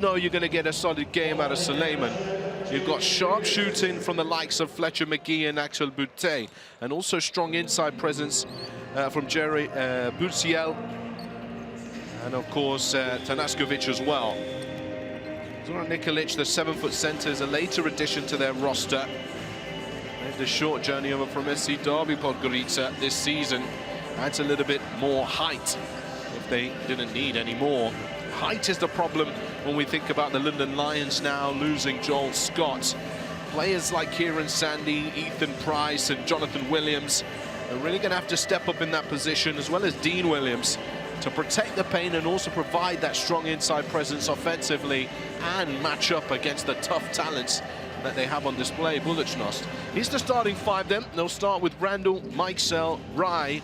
No, you're going to get a solid game out of Suleiman. You've got sharp shooting from the likes of Fletcher McGee and Axel Butte, and also strong inside presence from Jerry Butsiel, and of course Tanaskovic as well. Zoran Nikolic, the 7-foot center, is a later addition to their roster. The short journey over from SC Derby Podgorica this season adds a little bit more height if they didn't need any more. Height is the problem when we think about the London Lions now losing Joel Scott. Players like Kieran Sandy, Ethan Price and Jonathan Williams are really going to have to step up in that position, as well as Dean Williams, to protect the paint and also provide that strong inside presence offensively and match up against the tough talents that they have on display. Buducnost. Here's the starting five then. They'll start with Randall, Mikesell, Rye,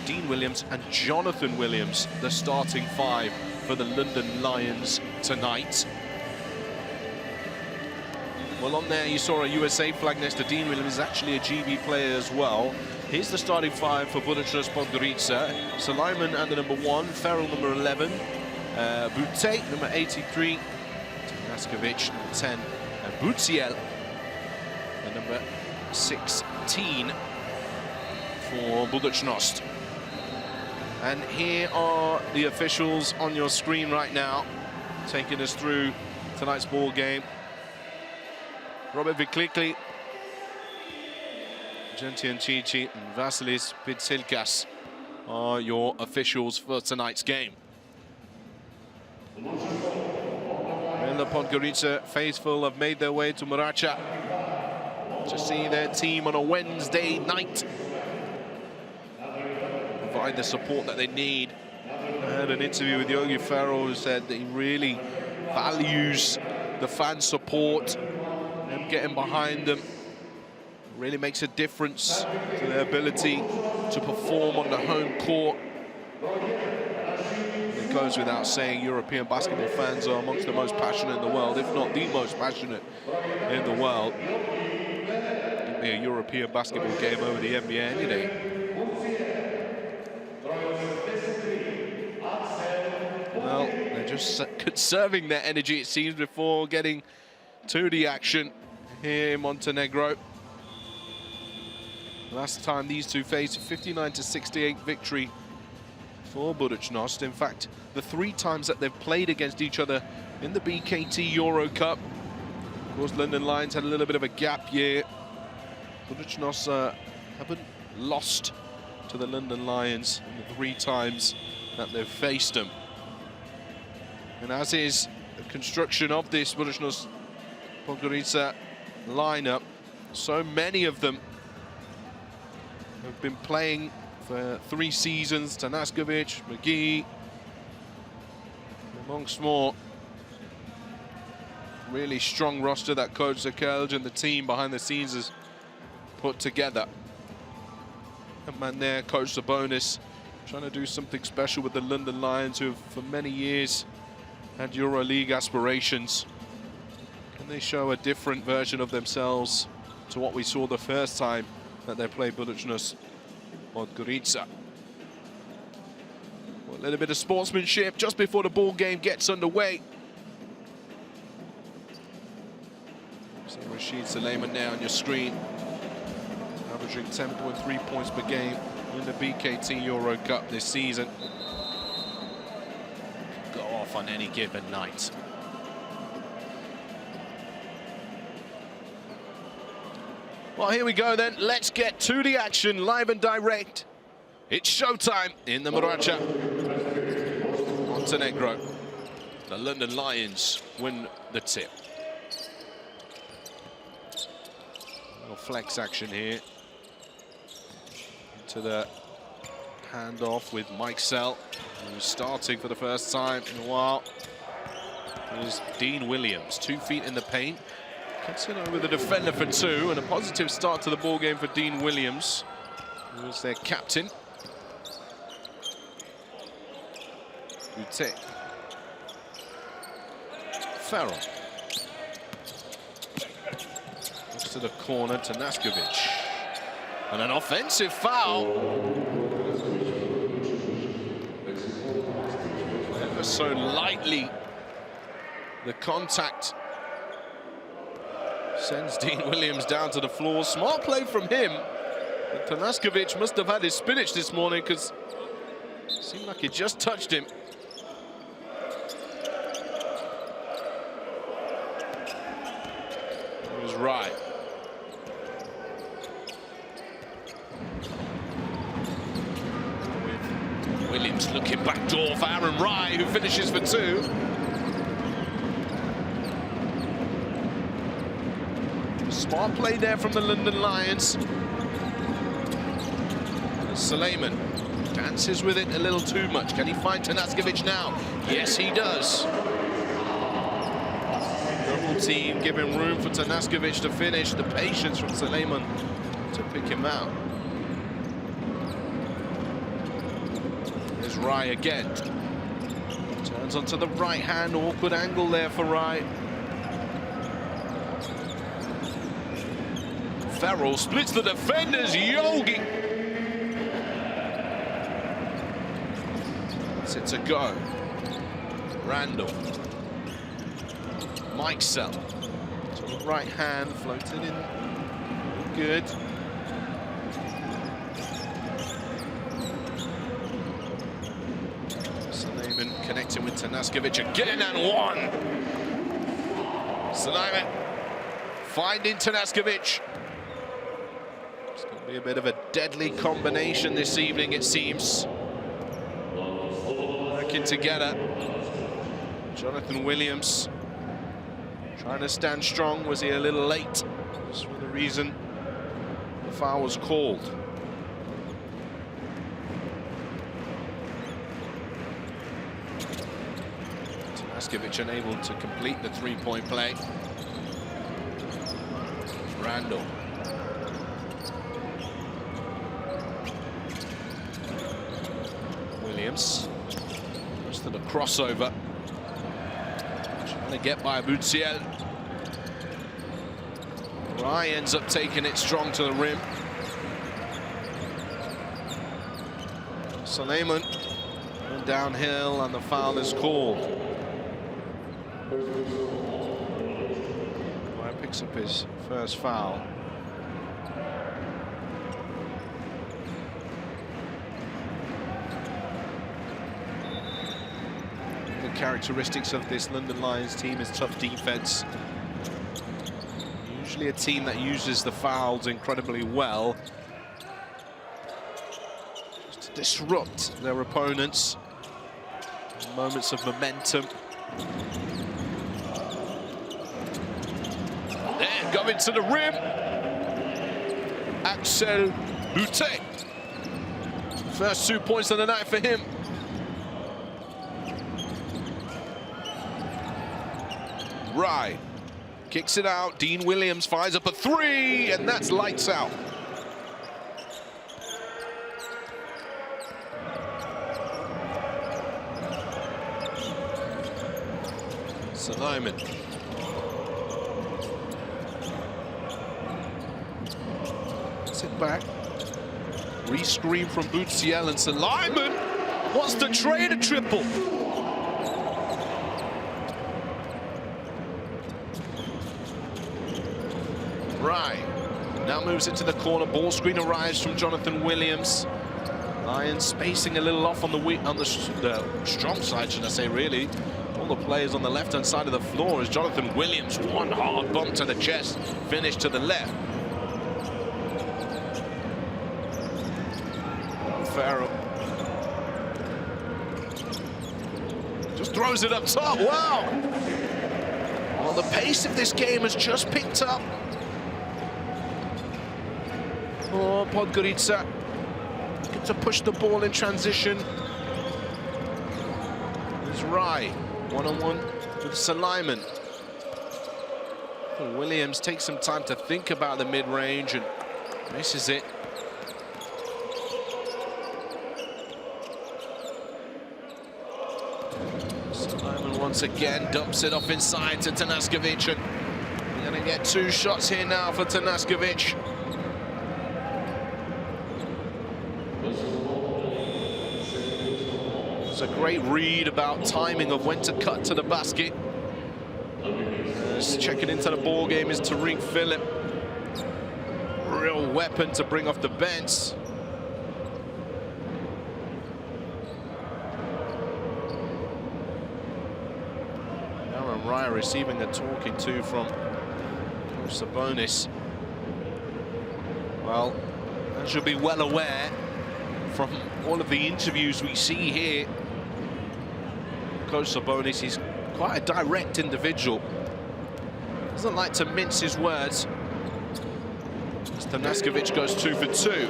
Dean Williams and Jonathan Williams, the starting five for the London Lions tonight. Well, on there you saw a USA flag next to Dean Williams, is actually a GB player as well. Here's the starting five for Buducnost Podgorica. Suleiman at the number 1, Ferrell number 11, Butte number 83, Tanaskovic number 10, and Butsiel the number 16 for Buducnost. And here are the officials on your screen right now, taking us through tonight's ball game. Robert Viklikli, Gentian Chichi and Vasilis Pitsilkas are your officials for tonight's game. And the Podgorica faithful have made their way to Muracha to see their team on a Wednesday night. Provide the support that they need. I had an interview with Yogi Ferrell who said that he really values the fan support and getting behind them. Really makes a difference to their ability to perform on the home court. It goes without saying, European basketball fans are amongst the most passionate in the world, if not the most passionate in the world. Give me a European basketball game over the NBA any day. Well, they're just conserving their energy, it seems, before getting to the action here in Montenegro. Last time these two faced, a 59-68 victory for Buducnost. In fact, the 3 times that they've played against each other in the BKT EuroCup. Of course, London Lions had a little bit of a gap year. Buducnost haven't lost to the London Lions in the 3 times that they've faced them. And as is the construction of this Buducnost Podgorica lineup, so many of them have been playing for 3 seasons. Tanaskovic, McGee, amongst more. Really strong roster that Coach Zakelj and the team behind the scenes has put together. And man there, Coach Sabonis, trying to do something special with the London Lions, who have for many years had EuroLeague aspirations. Can they show a different version of themselves to what we saw the first time that they played Buducnost Podgorica? Well, a little bit of sportsmanship just before the ball game gets underway. See Rashid Suleiman now on your screen, averaging 10.3 points per game in the BKT EuroCup this season. Go off on any given night. Well, here we go then. Let's get to the action, live and direct. It's showtime in the Muracha. Montenegro. The London Lions win the tip. A little flex action here. Into the handoff with Mikesell, who's starting for the first time in a while. Here's Dean Williams, 2 feet in the paint. Gets in over the defender for 2, and a positive start to the ball game for Dean Williams, who is their captain. Butte. Ferrell. Looks to the corner, Tanaskovic. And an offensive foul. Ever so lightly The contact sends Dean Williams down to the floor. Smart play from him. But Tanaskovic must have had his spinach this morning, because it seemed like he just touched him. He was right. With Williams looking back door for Aaron Rye, who finishes for 2. Smart play there from the London Lions. Suleiman dances with it a little too much. Can he find Tanaskovic now? Yes, he does. Double team giving room for Tanaskovic to finish. The patience from Suleiman to pick him out. Here's Rye again. Turns onto the right hand. Awkward angle there for Rye. Farrell splits the defenders. Yogi. It's a go. Randall. Mikesell. To the right hand, floated in. Good. Suleiman connecting with Tanaskovic again, and 1. Suleiman finding Tanaskovic. It's going to be a bit of a deadly combination this evening, it seems. Working together. Jonathan Williams trying to stand strong. Was he a little late? That's for the reason the foul was called. Tanaskovic unable to complete the three-point play. Randall. Williams goes to the crossover, trying to get by Buducnost. Rye ends up taking it strong to the rim. Suleiman went downhill, and the foul is called. Rye picks up his first foul. Characteristics of this London Lions team is tough defense. Usually a team that uses the fouls incredibly well, just to disrupt their opponents in moments of momentum. There, going to the rim, Axel Boutte. First 2 points of the night for him. Rye kicks it out. Dean Williams fires up a 3, and that's lights out. Suleiman. Sit back. Re-screen from Buducnost, and Suleiman wants to trade a triple. Rye now moves it to the corner. Ball screen arrives from Jonathan Williams. Lions spacing a little off on the strong side, should I say, really. All the players on the left-hand side of the floor as Jonathan Williams, one hard bump to the chest, finish to the left. Farrell just throws it up top. Wow! Well, the pace of this game has just picked up. Oh, Podgorica gets to push the ball in transition. It's Rye, one-on-one with Suleiman. Williams takes some time to think about the mid-range and misses it. Suleiman once again dumps it off inside to Tanaskovic, and we're going to get 2 shots here now for Tanaskovic. It's a great read about timing of when to cut to the basket. Williams checking into the ball game is Tariq Phillip. Real weapon to bring off the bench. Aaron Ryan receiving a talking to from Sabonis. Well, as you'll be well aware from all of the interviews we see here, Coach Sabonis is quite a direct individual. Doesn't like to mince his words. Tanaskovic goes 2 for 2.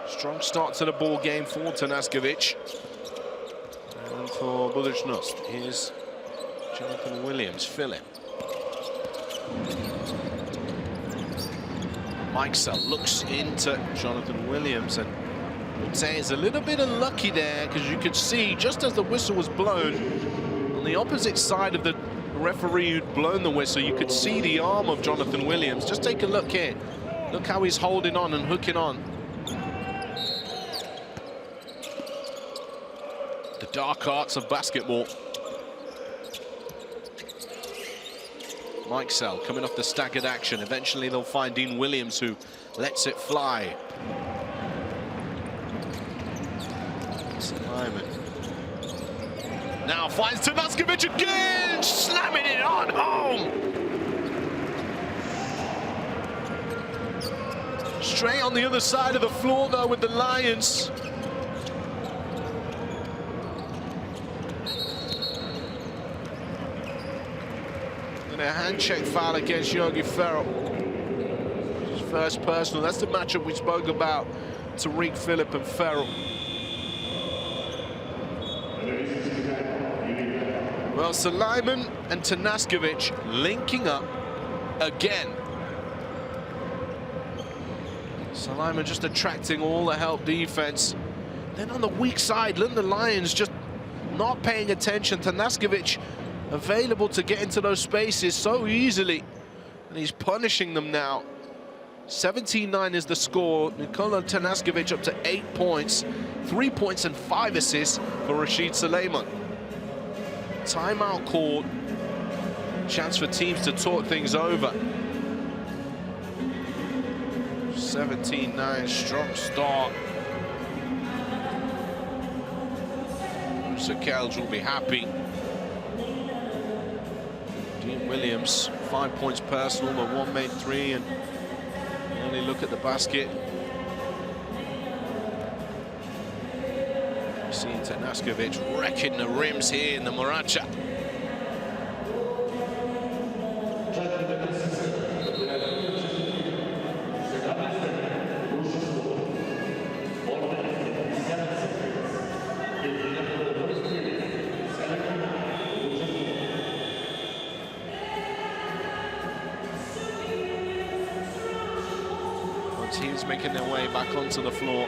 Strong start to the ball game for Tanaskovic. And for Buducnost, here's Jonathan Williams, Phillip. Mikesell looks into Jonathan Williams, and I would say is a little bit unlucky there, because you could see just as the whistle was blown, on the opposite side of the referee who'd blown the whistle, you could see the arm of Jonathan Williams. Just take a look here. Look how he's holding on and hooking on. The dark arts of basketball. Mikesell coming off the staggered action. Eventually they'll find Dean Williams, who lets it fly. Simon now finds Tanaskovic again, slamming it on home. Straight on the other side of the floor though with the Lions. And a hand check foul against Yogi Ferrell. His first personal. That's the matchup we spoke about. Tariq Phillip and Ferrell. Well, Suleiman and Tanaskovic linking up again. Suleiman just attracting all the help defense. Then on the weak side, London Lions just not paying attention. Tanaskovic available to get into those spaces so easily, and he's punishing them now. 17-9 is the score. Nikola Tanaskovic up to 8 points, 3 points and 5 assists for Rashid Suleiman. Timeout called. Chance for teams to talk things over. 17-9, strong start. Sir Kelge will be happy. Dean Williams, 5 points personal, but 1 made 3, and only look at the basket. Seeing Tanaskovic wrecking the rims here in the Moracha. Teams making their way back onto the floor.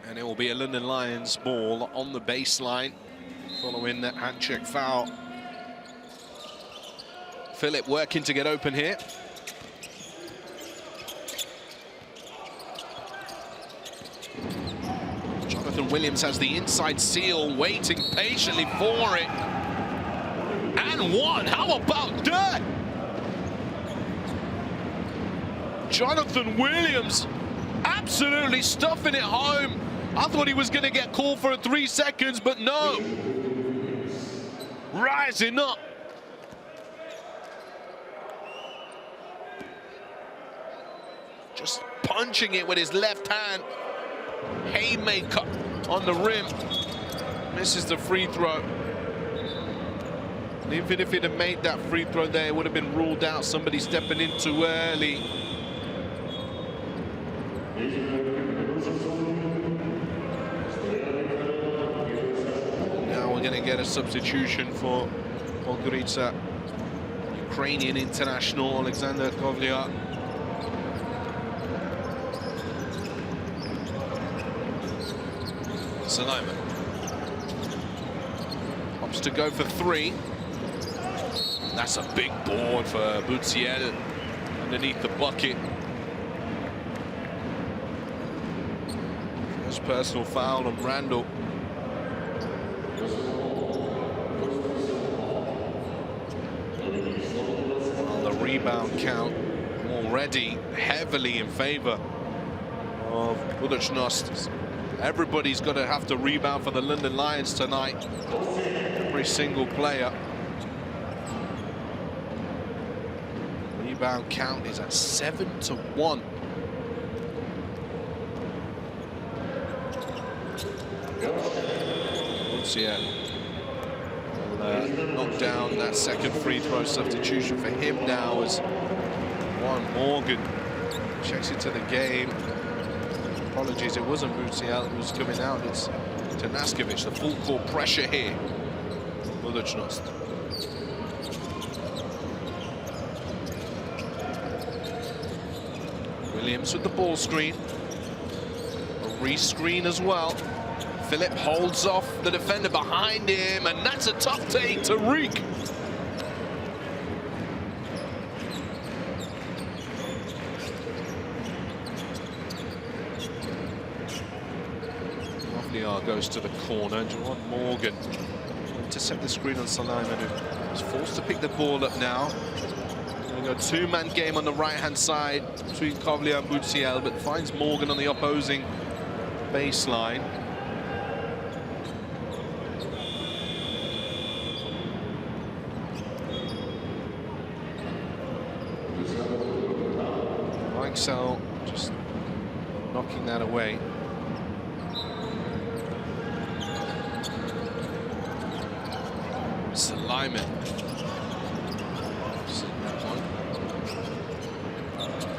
And it will be a London Lions ball on the baseline following that hand check foul. Phillip working to get open here. Williams has the inside seal, waiting patiently for it. And one, how about that? Jonathan Williams absolutely stuffing it home. I thought he was going to get called for 3 seconds, but no. Rising up. Just punching it with his left hand. Haymaker on the rim, misses the free throw. And even if he'd have made that free throw there, it would have been ruled out. Somebody stepping in too early. Now we're going to get a substitution for Podgorica. Ukrainian international Alexander Kovliak. Suleiman. Opts to go for 3. That's a big board for Buducnost underneath the bucket. First personal foul on Randall. On the rebound count already heavily in favor of Buducnost. Everybody's got to have to rebound for the London Lions tonight. Every single player. Rebound count is at 7-1. Will knock down that second free throw substitution for him now as Warren Morgan checks into the game. Apologies, it wasn't Buducnost who was coming out. It's Tanaskovic, the full court pressure here. Buducnost. Williams with the ball screen. A re-screen as well. Philip holds off the defender behind him, and that's a tough take to Reek. Goes to the corner. Juwan Morgan intercept the screen on Suleiman, who is forced to pick the ball up now. We've got a two-man game on the right-hand side between Kovlia and Buducnost, but finds Morgan on the opposing baseline. Meixel just knocking that away. Suleiman.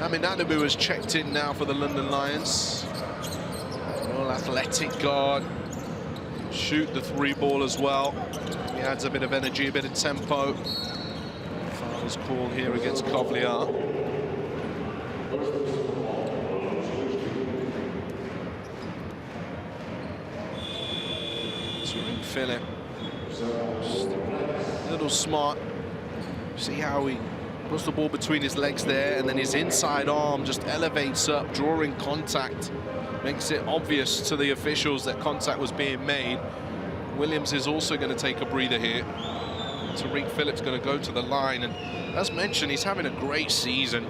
Adamu has checked in now for the London Lions. Well, athletic guard. Shoot the 3-ball as well. He adds a bit of energy, a bit of tempo. Foul's called here against Kovlia. Philip. Just a little smart. See how he puts the ball between his legs there, and then his inside arm just elevates up, drawing contact. Makes it obvious to the officials that contact was being made. Williams is also going to take a breather here. Tariq Phillips going to go to the line, and as mentioned, he's having a great season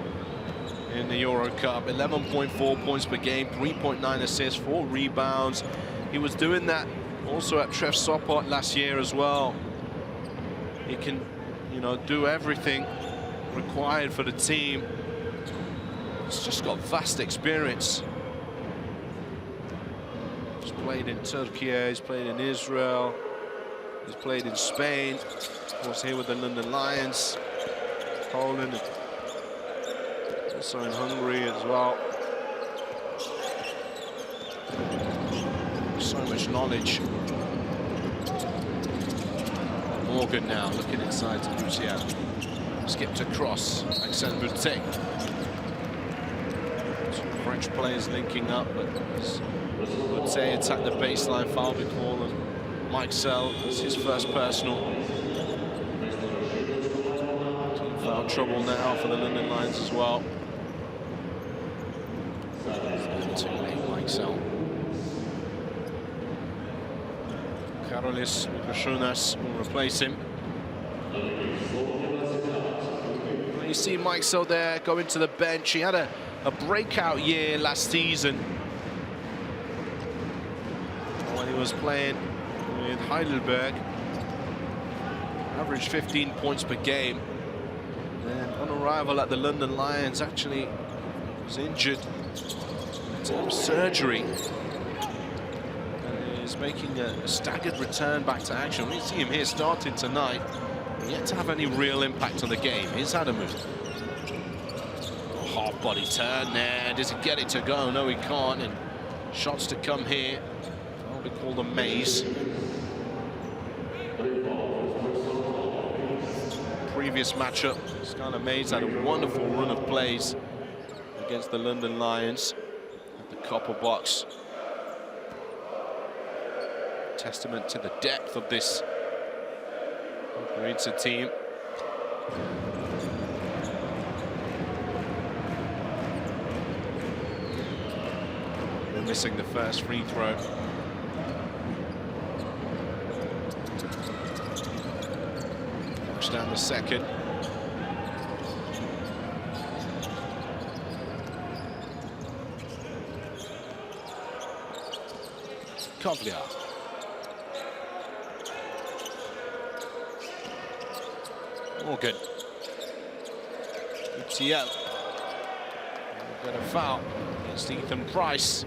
in the EuroCup. 11.4 points per game, 3.9 assists, 4 rebounds. He was doing that also at Tref Sopot last year as well. He can, you know, do everything required for the team. He's just got vast experience. He's played in Turkey, he's played in Israel, he's played in Spain, of course here with the London Lions, Poland, also in Hungary as well. So much knowledge. Morgan now looking inside to Buducnost. Skipped across. Accent Butte. French players linking up, but Butte attacked the baseline, foul be called, and Meixel is his first personal. Foul trouble now for the London Lions as well. Too late, Meixel. Karolis Mikroshunas will replace him. You see Meixel there going to the bench. He had a breakout year last season when he was playing with Heidelberg. Averaged 15 points per game. And on arrival at the London Lions, actually was injured to surgery. Is making a staggered return back to action. We see him here starting tonight, yet to have any real impact on the game. Here's Adamu. Half body turn there. Does he get it to go? No, he can't. And shots to come here. That'll be called a maze. Previous matchup, Skylar Mays had a wonderful run of plays against the London Lions at the Copper Box. Testament to the depth of this Podgorica team. They're missing the first free throw. Down the second. Kovlia. Morgan. EuroCup. Got a foul against Ethan Price.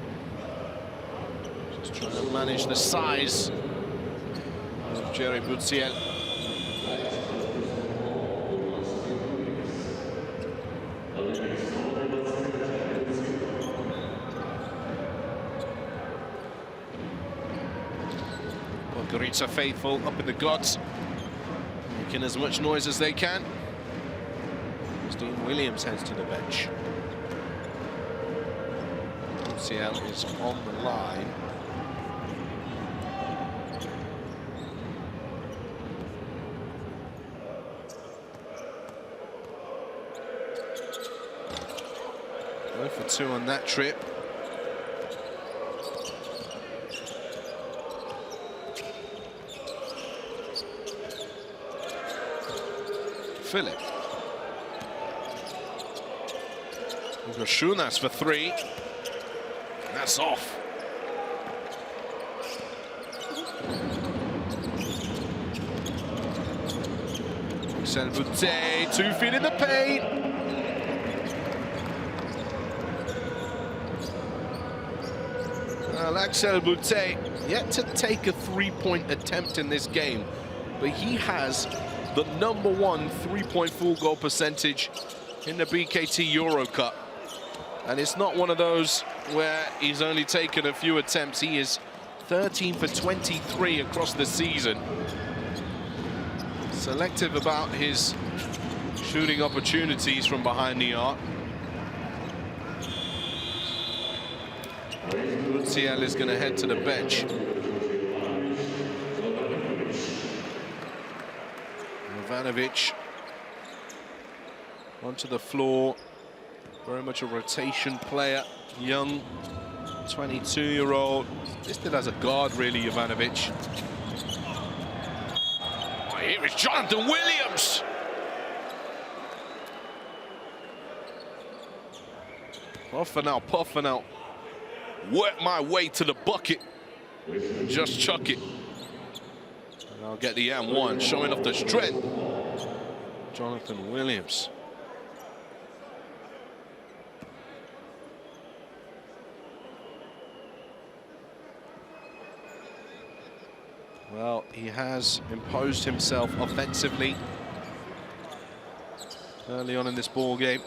Just trying to manage the size of Jerry Buducnost. Podgorica faithful up in the gods, making as much noise as they can. Dean Williams heads to the bench. Buducnost is on the line. Go for two on that trip. Philip. Buducnost for three. That's off. Buducnost, 2 feet in the paint. Well, Buducnost yet to take a three-point attempt in this game, but he has the #1 three-point full goal percentage in the BKT EuroCup. And it's not one of those where he's only taken a few attempts. He is 13 for 23 across the season. Selective about his shooting opportunities from behind the arc. Buducnost is going to head to the bench. Ivanovic onto the floor, very much a rotation player, young 22-year-old, listed as a guard really, Ivanovic. Oh, here is Jonathan Williams. Puffing out, work my way to the bucket and just chuck it. And I'll get the M1, showing off the strength. Jonathan Williams. Well, he has imposed himself offensively early on in this ball game.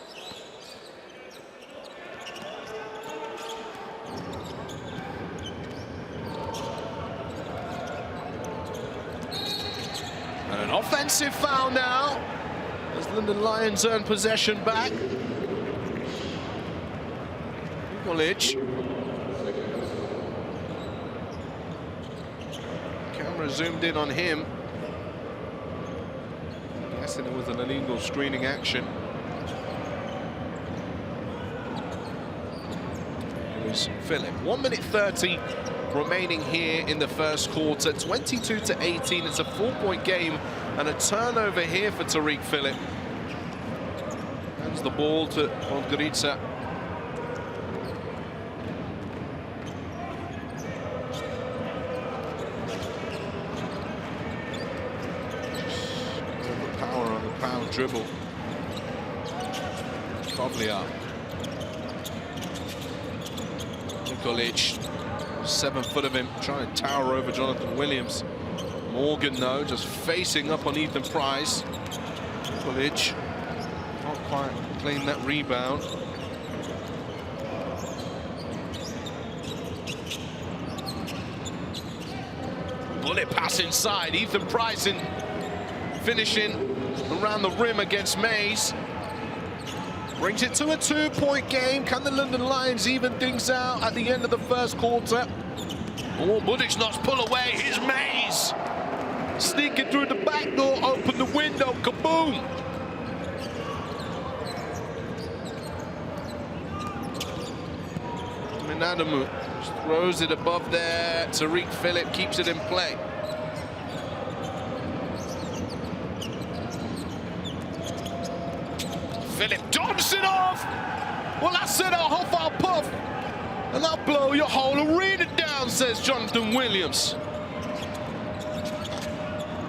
And an offensive foul now as London Lions earn possession back. College. Camera zoomed in on him. I'm guessing it was an illegal screening action. It was Philip. 1 minute 30 remaining here in the first quarter. 22-18. It's a 4-point game and a turnover here for Tariq Philip. Hands the ball to Podgorica. Power on the pound dribble. Kovlia. Nikolic. 7 foot of him, trying to tower over Jonathan Williams. Morgan, though, just facing up on Ethan Price. Nikolic not quite clean that rebound. Bullet pass inside. Ethan Price in finishing around the rim against Mays. Brings it to a 2-point game. Can the London Lions even things out at the end of the first quarter? Oh, Buducnost pull away. Here's Mays. Sneaking through the back door, open the window, kaboom! Minadamu throws it above there. Tariq Phillip keeps it in play. Phillip dumps it off! Well, that's it, I'll huff, I'll puff. And I'll blow your whole arena down, says Jonathan Williams.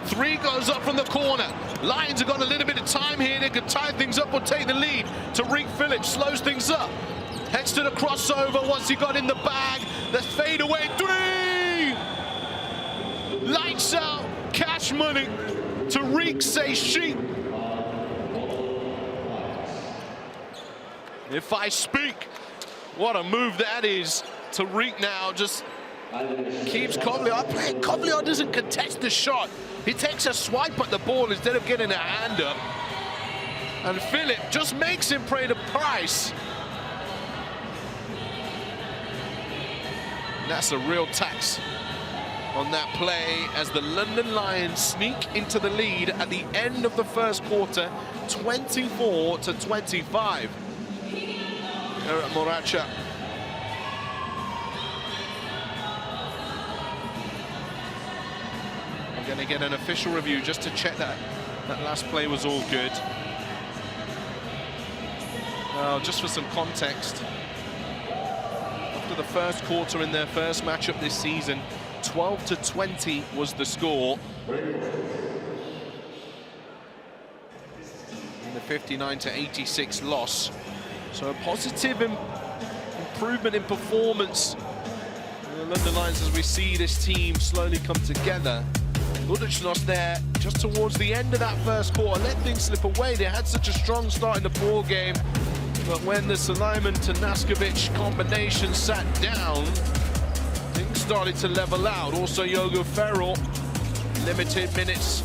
3 goes up from the corner. Lions have got a little bit of time here. They could tie things up or take the lead. Tariq Phillip slows things up. Heads to the crossover once he got in the bag. The fadeaway 3! Lights out, cash money. Tariq say sheep. If I speak, what a move that is. Tariq now just keeps Kovliar playing. Kovliar doesn't contest the shot. He takes a swipe at the ball instead of getting a hand up. And Phillip just makes him pay the price. That's a real tax on that play as the London Lions sneak into the lead at the end of the first quarter, 24-25. They're at Moracha. I'm going to get an official review just to check that that last play was all good. Well, just for some context, after the first quarter in their first matchup this season, 12-20 was the score. In the 59-86 loss. So a positive improvement in performance. The London Lions, as we see this team slowly come together. Buducnost there just towards the end of that first quarter, let things slip away. They had such a strong start in the ball game, but when the Suleiman-Tanaskovic combination sat down, things started to level out. Also, Yogo Ferrell, limited minutes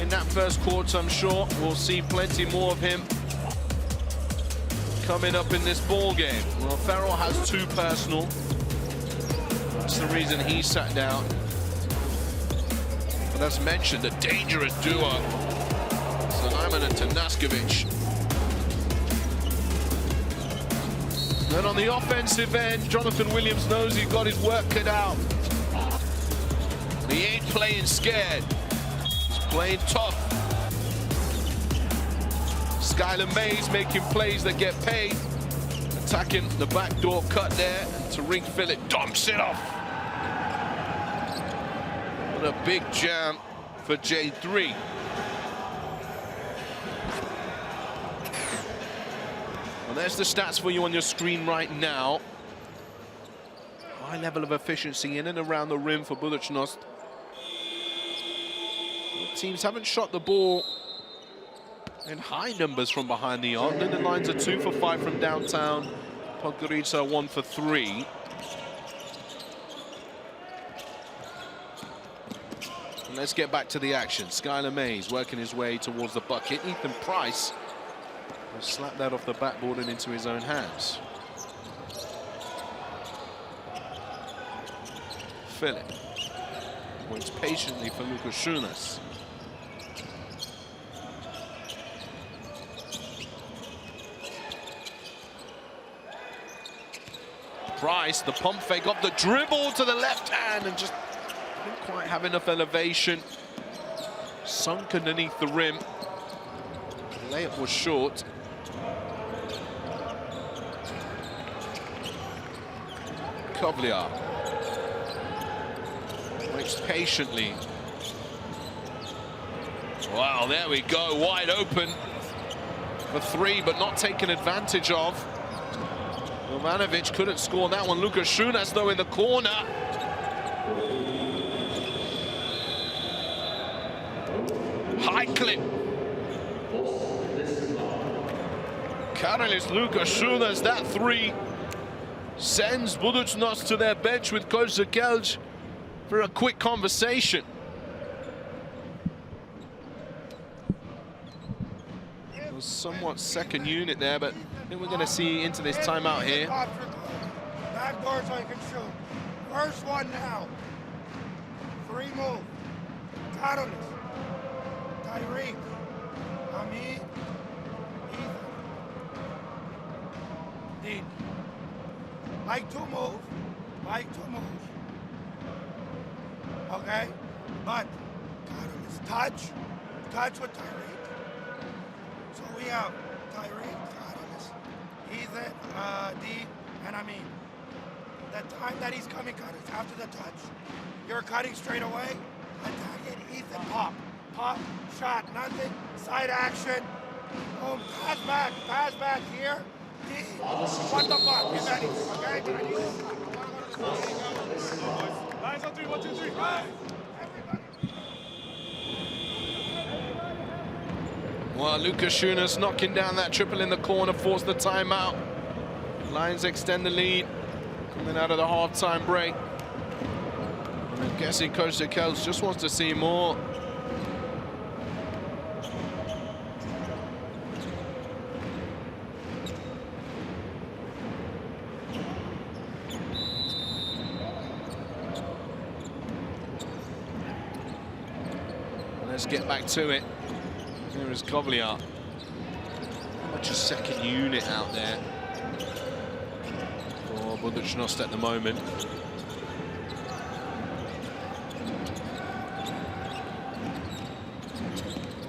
in that first quarter. I'm sure we'll see plenty more of him coming up in this ball game. Well, Ferrell has 2 personal. That's the reason he sat down. But as mentioned, a dangerous duo, Suleiman and Tanaskovic. Then on the offensive end, Jonathan Williams knows he got his work cut out. He ain't playing scared. He's playing tough. Skylar Mays making plays that get paid. Attacking the backdoor cut there. And Tariq Phillip dumps it off. What a big jam for J3. Well, there's the stats for you on your screen right now. High level of efficiency in and around the rim for Buducnost. Teams haven't shot the ball in high numbers from behind the arc. London Lions are 2 for 5 from downtown. Podgorica 1 for 3. And let's get back to the action. Skylar Mays working his way towards the bucket. Ethan Price will slap that off the backboard and into his own hands. Phillip waits patiently for Buducnost. Price, the pump fake off the dribble to the left hand and just didn't quite have enough elevation. Sunk underneath the rim. The layup was short. Kovliar waits patiently. Wow, there we go, wide open for 3, but not taken advantage of. Jovanovic couldn't score that one. Buducnost, though, in the corner. High clip. Karolis Buducnost, that 3 sends Buducnost to their bench with Coach Zakelj for a quick conversation. Somewhat second unit there, but I think we're going to see into this timeout here. Back doors I can shoot. First one now. 3 move. Carolus, Tyreek, Hamid, Ethan, Dean. Like to move. Okay? But Carolus, touch with Tyreek. So we have Tyreek, Carolus, Ethan, Dean, and Hamid. The time that he's coming, Carolus, after the touch, you're cutting straight away. Attack it, Ethan, pop, shot, nothing, side action, boom, pass back here, D, what the fuck, get ready, okay, ready? Lines on 3, 1, 2, 3, right. Well, Lucas Schunas knocking down that triple in the corner, forced the timeout. Lions extend the lead, coming out of the half-time break. I'm guessing Coach Kels just wants to see more. Let's get back to it. Here is Kovliar. Much a second unit out there for Buducnost at the moment.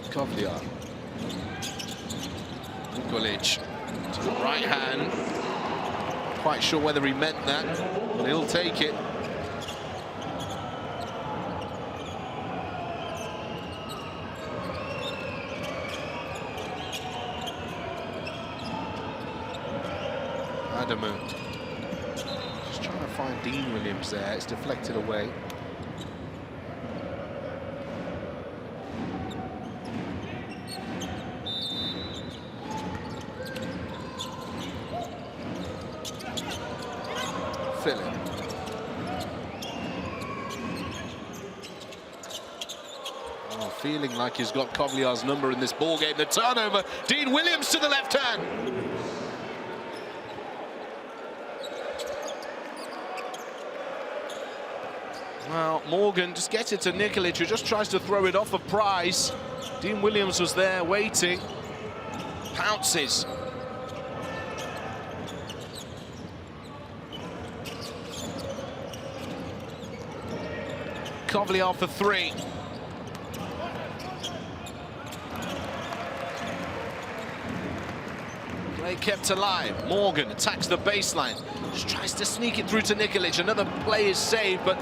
Kovliar. Nikolic to the right hand. Quite sure whether he meant that, but he'll take it. Adamu. Just trying to find Dean Williams there. It's deflected away. Philip. Oh, feeling like he's got Kovliar's number in this ball game. The turnover. Dean Williams to the left hand. Well, Morgan just gets it to Nikolic, who just tries to throw it off of Price. Dean Williams was there waiting. Pounces. Kovliar for 3. Play kept alive. Morgan attacks the baseline. Just tries to sneak it through to Nikolic. Another play is saved, but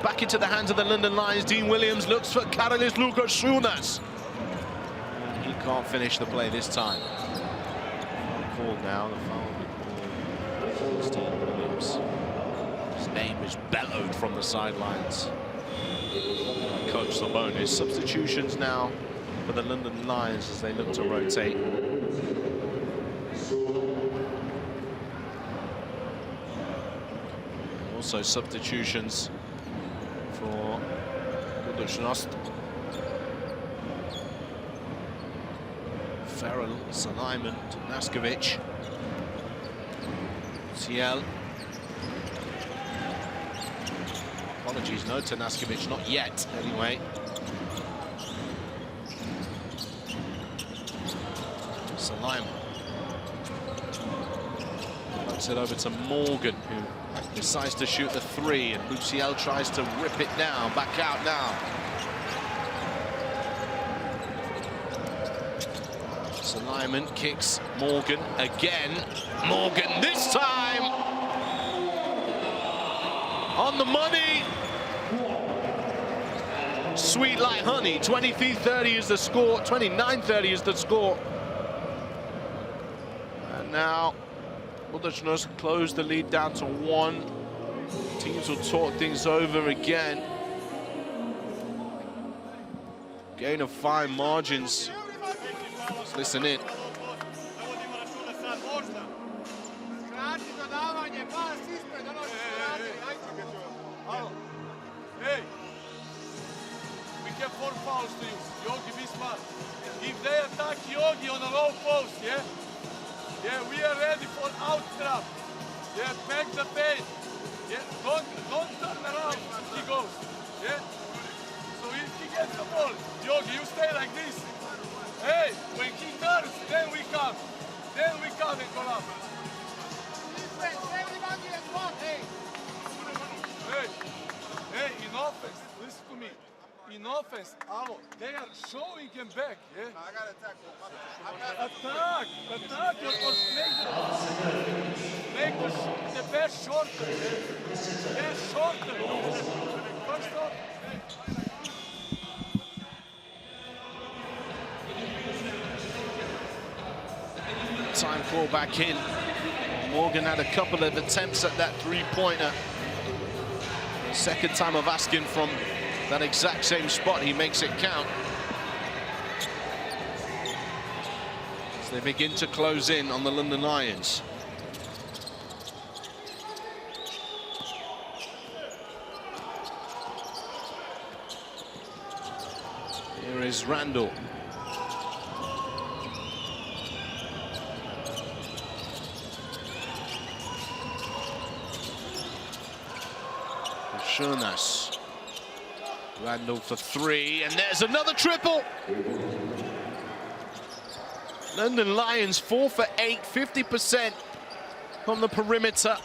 back into the hands of the London Lions. Dean Williams looks for Karolis Lucas Schunas. He can't finish the play this time. Called now. The foul will be called. Dean Williams. His name is bellowed from the sidelines. Coach Sabonis. Substitutions now for the London Lions as they look to rotate. Also substitutions for Buducnost. Farrell, Suleiman, Naskovic, Ciel. Apologies, no to Naskovic, not yet, anyway. Suleiman. Puts it over to Morgan, who decides to shoot the 3, and Luciel tries to rip it down. Back out now. Suleiman kicks Morgan again. Morgan this time on the money. Sweet like honey. 23-30 is the score. 29-30 is the score. And now Buducnost close the lead down to 1. Teams will talk things over again. Gain of 5 margins. Let's listen in. Hey, we have 4 fouls to you. Yogi, be smart. If they attack Yogi on a low post, yeah? Yeah, we are ready for out trap. Yeah, back the paint. Yeah, don't turn around if he goes. Yeah? So if he gets the ball, like this. Hey, when he turns, then we come. Then we come and collapse. Everybody at one, hey. Hey, in offense, listen to me. In offense, they are showing him back, yeah? I got to attack. Attack, make the pass shorter, yeah? Pass shorter. First off, Time call back in. Morgan had a couple of attempts at that three-pointer. Second time of asking from that exact same spot, he makes it count. As they begin to close in on the London Lions. Here is Randall. Buducnost. Randall for three, and there's another triple. London Lions 4 for 8, 50% from the perimeter.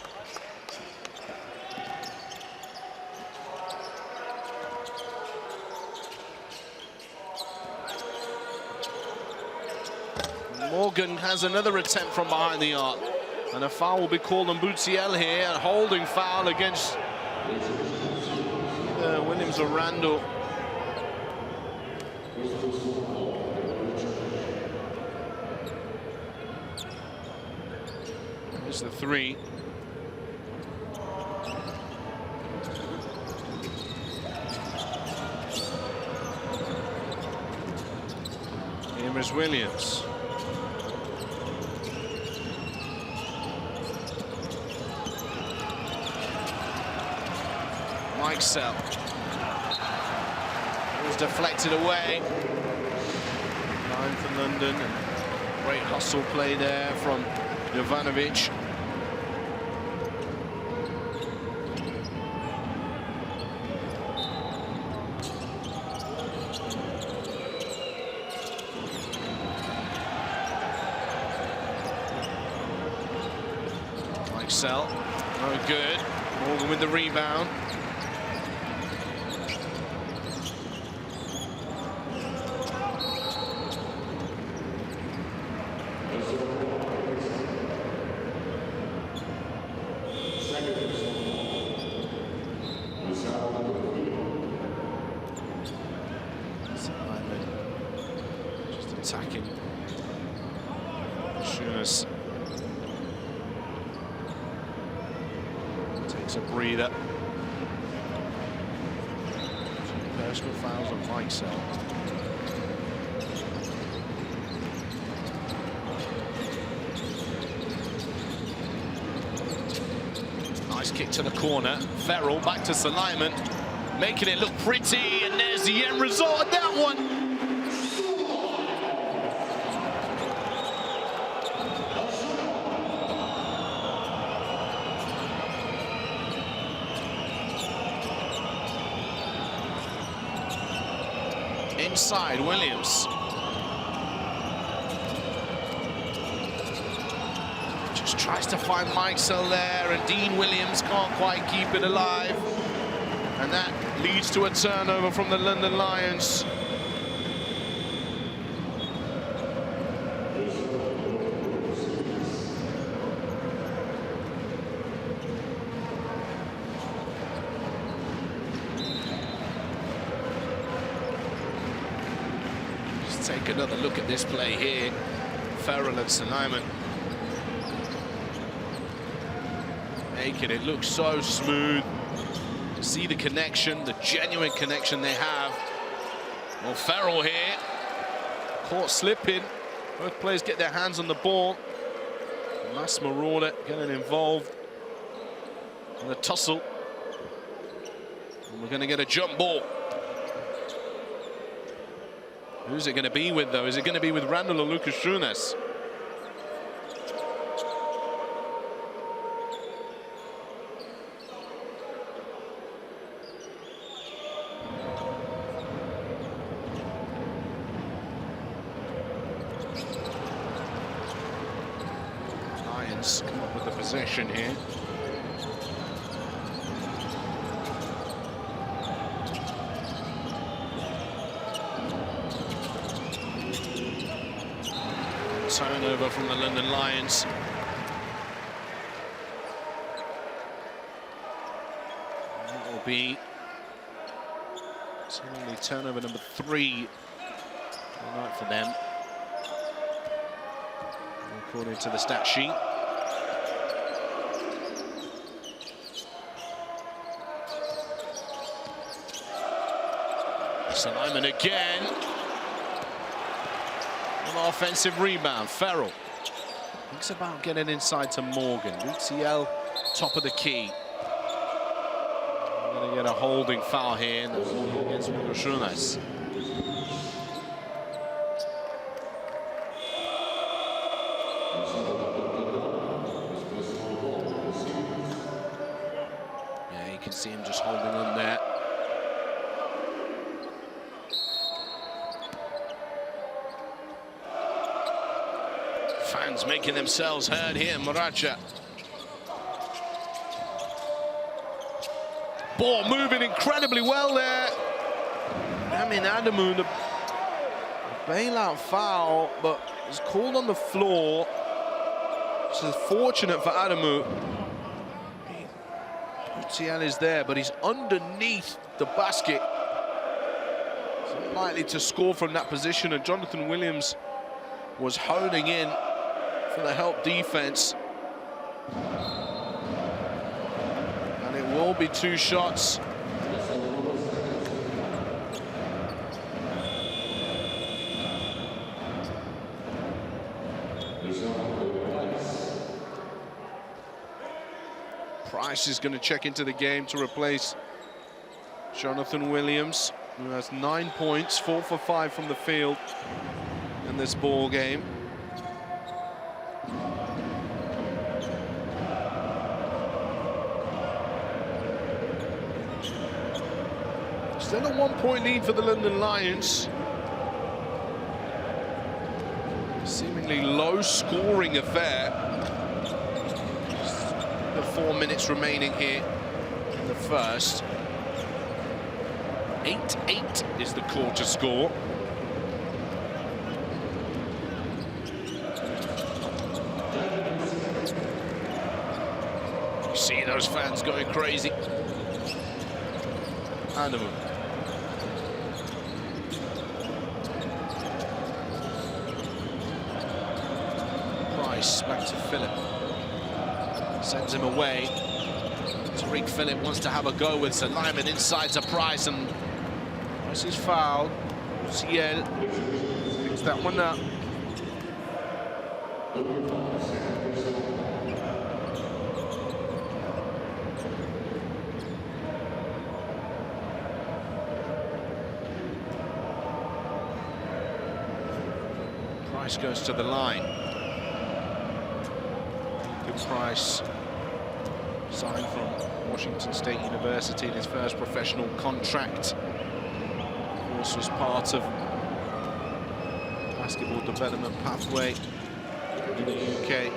Morgan has another attempt from behind the arc, and a foul will be called on Buducnost here, a holding foul against Williams or Randall. Here's the three. Here is Williams. Mixell. It was deflected away. Line for London. And great hustle play there from Jovanovic. Mixell, no good. Morgan with the rebound. Just attacking. Buducnost takes a breather. Personal fouls on Mixell. Nice kick to the corner. Ferrell back to Suleiman, making it look pretty, and there's the end result of that one. Inside, Williams. Just tries to find Mixell there, and Dean Williams can't quite keep it alive. And that leads to a turnover from the London Lions. Take another look at this play here. Ferrell and Suleiman making it look so smooth. See the connection, the genuine connection they have. Well, Ferrell here, caught slipping. Both players get their hands on the ball. Mass Marauder getting involved in the tussle. And we're going to get a jump ball. Who's it going to be with, though? Is it going to be with Randall or Buducnost? Netherlands come up with the possession here. Turnover from the London Lions. It will be seemingly turnover number 3 tonight for them, according to the stat sheet. Simon again. An offensive rebound. Ferrell thinks about getting inside to Morgan. Buducnost top of the key. Going to get a holding foul here against Buducnost. Yeah, you can see him just holding on there. Fans making themselves heard here, Muraja. Ball moving incredibly well there. Amin Adamu, the bailout foul, but it's called on the floor. This is fortunate for Adamu. Buducnost is there, but he's underneath the basket. He's unlikely to score from that position, and Jonathan Williams was holding in for the help defense. And it will be 2 shots. Price is going to check into the game to replace Jonathan Williams, who has 9 points, 4 for 5 from the field in this ball game. Still a 1-point lead for the London Lions. Seemingly low-scoring affair. Just the 4 minutes remaining here in the first. 8-8 is the quarter score. You see those fans going crazy. Adamu. Back to Phillip. Sends him away. Tariq Phillip wants to have a go with Simon inside to Price, and Price is fouled. Ciel picks that one up. Price goes to the line. Price signed from Washington State University in his first professional contract. Of course, was part of basketball development pathway in the UK.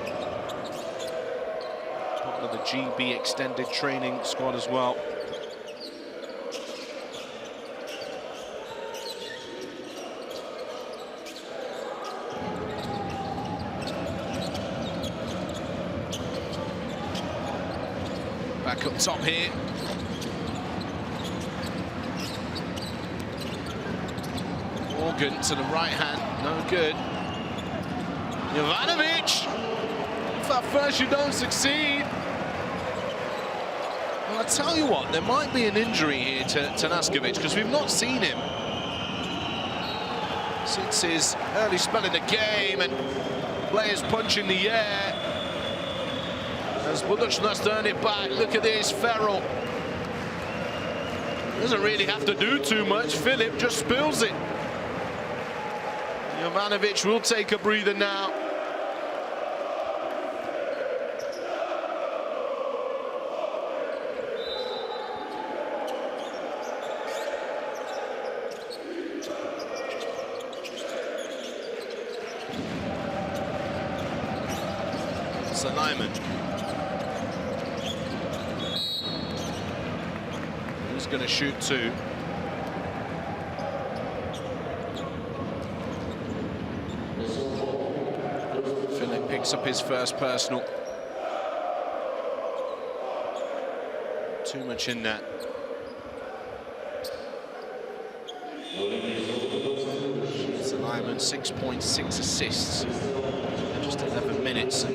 Part of the GB extended training squad as well. Back up top here. Morgan to the right hand, no good. Jovanovic! If at first you don't succeed. Well, I tell you what, there might be an injury here to Naskovic, because we've not seen him since his early spell in the game, and players punching the air. As Buducnost earn it back. Look at this, Ferrell. Doesn't really have to do too much. Phillip just spills it. Jovanovic will take a breather now. Suleiman. He's going to shoot 2. Philip picks up his first personal. Too much in that. Suleiman, 6.6 assists in just 11 minutes.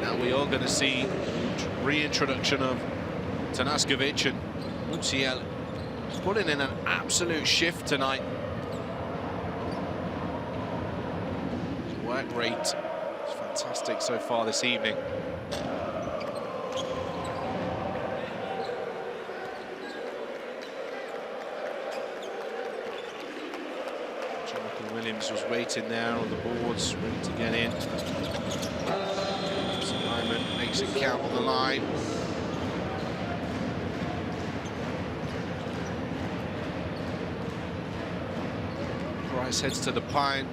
Now we are going to see reintroduction of Tanaskovic, and Buducnost putting in an absolute shift tonight. His work rate is fantastic so far this evening. Williams was waiting there on the boards, ready to get in. Suleiman makes it count on the line. Price heads to the pine.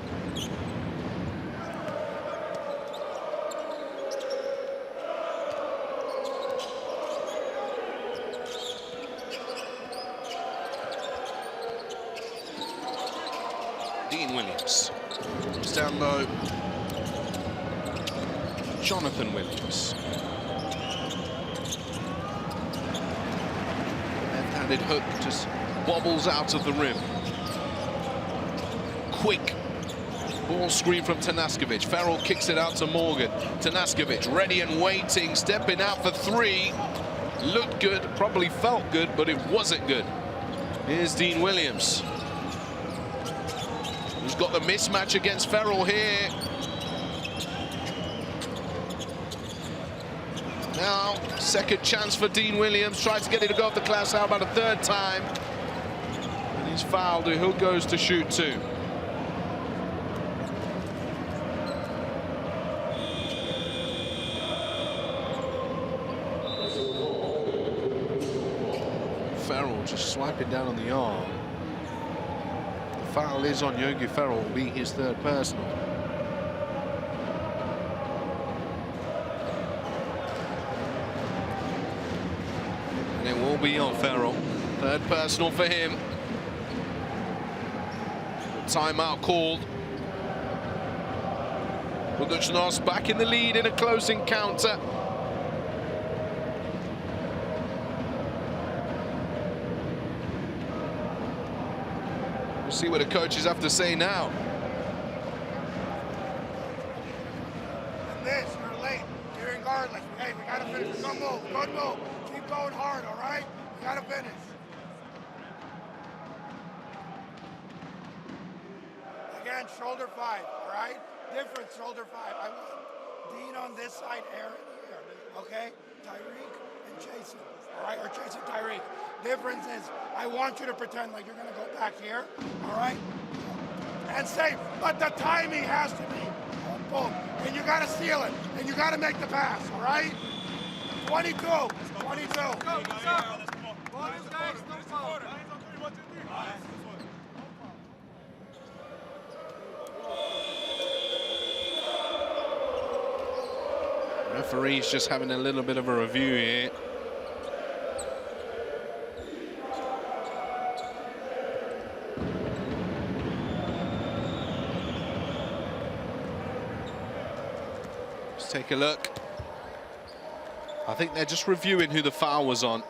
Dean Williams. It's down low. Jonathan Williams. Left-handed hook just wobbles out of the rim. Quick ball screen from Tanaskovic. Farrell kicks it out to Morgan. Tanaskovic ready and waiting, stepping out for 3. Looked good, probably felt good, but it wasn't good. Here's Dean Williams. He's got the mismatch against Farrell here. Now, second chance for Dean Williams. Tries to get it to go off the glass. How about a third time? And he's fouled. Who goes to shoot 2? Farrell just swiping down on the arm. Foul is on Yogi Ferrell, will be his 3rd personal. And it will be on Ferrell. 3rd personal for him. Timeout called. Buducnost back in the lead in a close encounter. We'll see what the coaches have to say now. And this, you're late. You're in guard. Like, hey, we gotta finish. Don't move. Don't move. Keep going hard, all right? We gotta finish. Again, shoulder 5, all right? Different shoulder 5. I want Dean on this side, Aaron here, okay? Tyreek and Jason, all right? Or Jason, Tyreek. Difference is, I want you to pretend like you're gonna go back here, all right? And safe, but the timing has to be boom. And you gotta seal it, and you gotta make the pass, all right? 22, 22. Referee's just having a little bit of a review here. Let's take a look. I think they're just reviewing who the foul was on.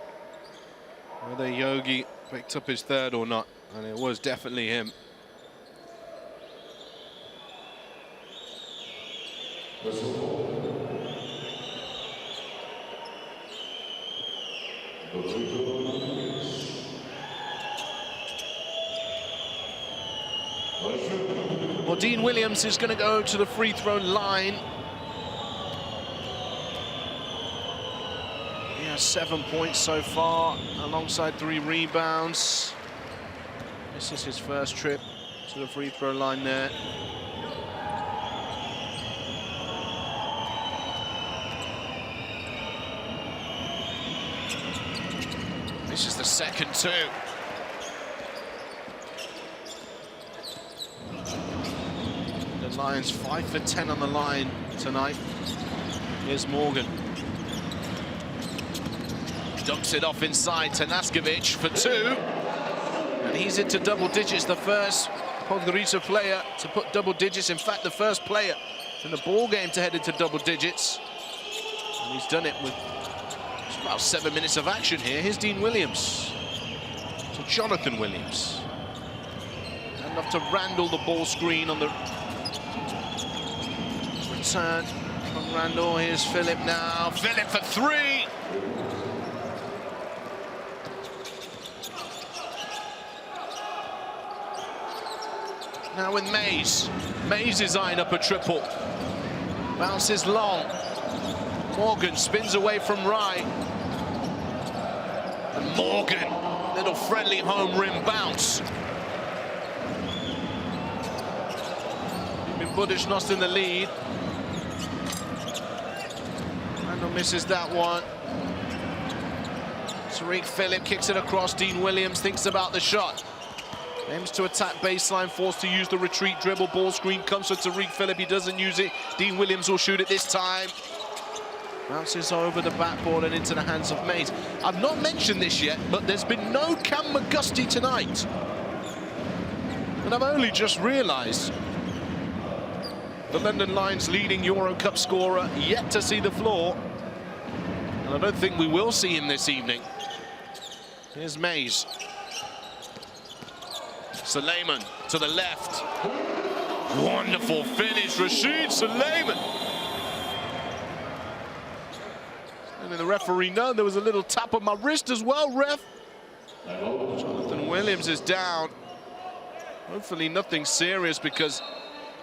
Whether Yogi picked up his 3rd or not. And it was definitely him. Well, Dean Williams is going to go to the free throw line. He has 7 points so far, alongside 3 rebounds. This is his first trip to the free throw line there. This is the second 2. The Lions 5 for 10 on the line tonight. Here's Morgan. Dunks it off inside to Naskovic for 2. And he's into double digits, the first Podgorica player to put double digits. In fact, the first player in the ball game to head into double digits. And he's done it with just about 7 minutes of action here. Here's Dean Williams to Jonathan Williams. And off to Randall, the ball screen on the return from Randall. Here's Philip now. Philip for 3. Now with Mays. Mays is eyeing up a triple. Bounces long. Morgan spins away from Rye. And Morgan, little friendly home rim bounce. Buducnost in the lead. Randall misses that one. Tariq Phillip kicks it across. Dean Williams thinks about the shot. Aims to attack baseline, forced to use the retreat dribble. Ball screen comes for Tariq Phillip. He doesn't use it. Dean Williams will shoot it this time. Bounces over the backboard and into the hands of Mays. I've not mentioned this yet, but there's been no Cam McGusty tonight. And I've only just realised the London Lions' leading EuroCup scorer yet to see the floor. And I don't think we will see him this evening. Here's Mays. Suleiman to the left. Wonderful finish, Rashid Suleiman. And the referee, no, there was a little tap on my wrist as well, ref. Jonathan Williams is down. Hopefully nothing serious, because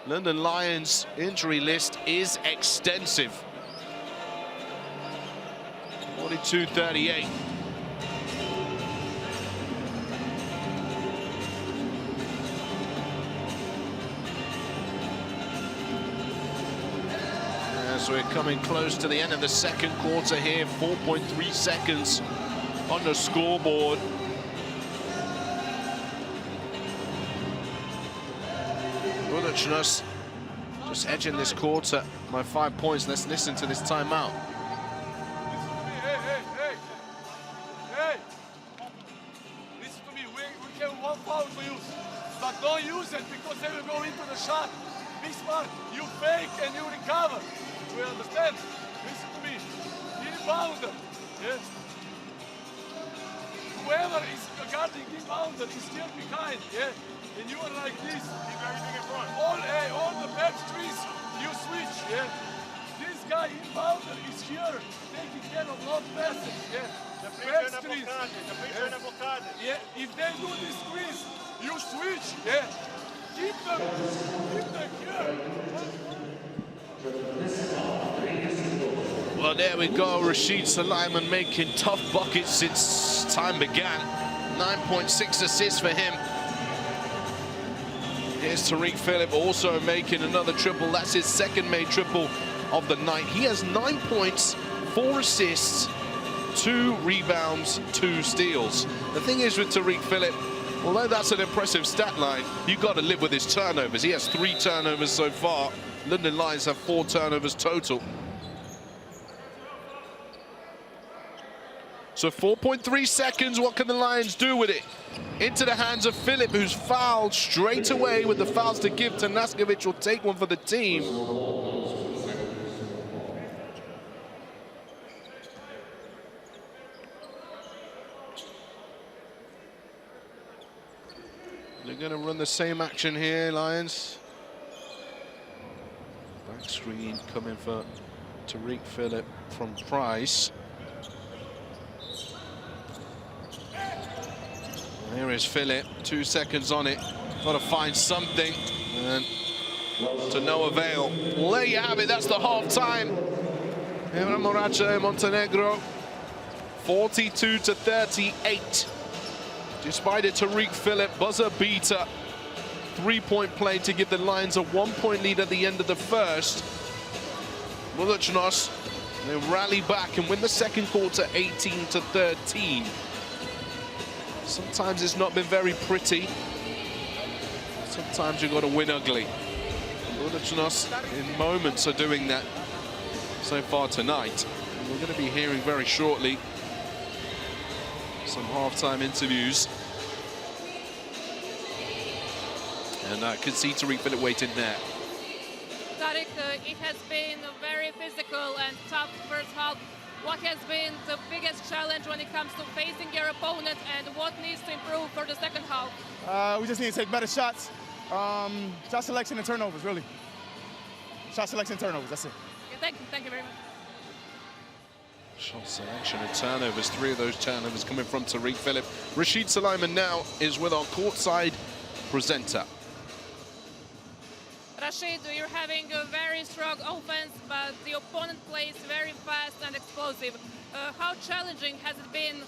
London Lions' injury list is extensive. 42-38. So we're coming close to the end of the second quarter here. 4.3 seconds on the scoreboard. Buducnost just edging this quarter by 5 points. Let's listen to this timeout. Hey! Listen to me. We have one foul to use, but don't use it because they will go into the shot. Be smart. You fake and you recover. We understand? Listen to me. Inbounder. Yes. Whoever is guarding inbounder is still behind. Yeah. And you are like this. Keep everything in front. All the back trees, you switch. Yeah. This guy inbounder is here taking care of long passes. Yeah. The back trees. Yeah. If they do this squeeze, you switch. Yeah. Keep them here. Well, there we go. Rashid Suleiman making tough buckets since time began. 9.6 assists for him. Here's Tariq Phillip also making another triple. That's his second made triple of the night. He has 9 points, 4 assists, 2 rebounds, 2 steals. The thing is with Tariq Phillip, although that's an impressive stat line, you've got to live with his turnovers. He has 3 turnovers so far. London Lions have 4 turnovers total. So 4.3 seconds, what can the Lions do with it? Into the hands of Phillip, who's fouled straight away with the fouls to give to Naskovic. Will take one for the team. They're going to run the same action here, Lions. Back screen coming for Tariq Phillip from Price. Here is Phillip, 2 seconds on it. Got to find something, and to no avail. Well, there you have it. That's the half time. Moracha Montenegro, 42-38. Despite it, Tariq Phillip, buzzer beater, 3-point play to give the Lions a 1-point lead at the end of the first. Buducnost, they rally back and win the second quarter 18-13. Sometimes it's not been very pretty. Sometimes you've got to win ugly. Buducnost in moments are doing that. so far tonight. And we're going to be hearing very shortly some halftime interviews. And I could see Tariq Phillip waiting there. Tariq, it has been a very physical and tough first half. What has been the biggest challenge when it comes to facing your opponent, and what needs to improve for the second half? We just need to take better shots. Shot selection and turnovers, really. Shot selection and turnovers, that's it. Okay, thank you very much. Shot selection and turnovers, 3 of those turnovers coming from Tariq Phillip. Rashid Suleiman now is with our courtside presenter. Rashid, you're having a very strong offense, but the opponent plays very fast and explosive. How challenging has it been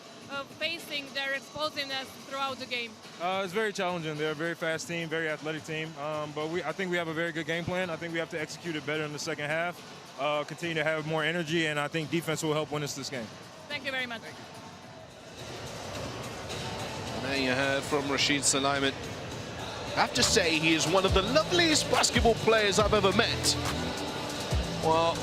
facing their explosiveness throughout the game? It's very challenging. They're a very fast team, very athletic team, but I think we have a very good game plan. I think we have to execute it better in the second half, continue to have more energy, and I think defense will help win us this game. Thank you very much. And there you heard from Rashid Suleiman. I have to say, he is one of the loveliest basketball players I've ever met. Well,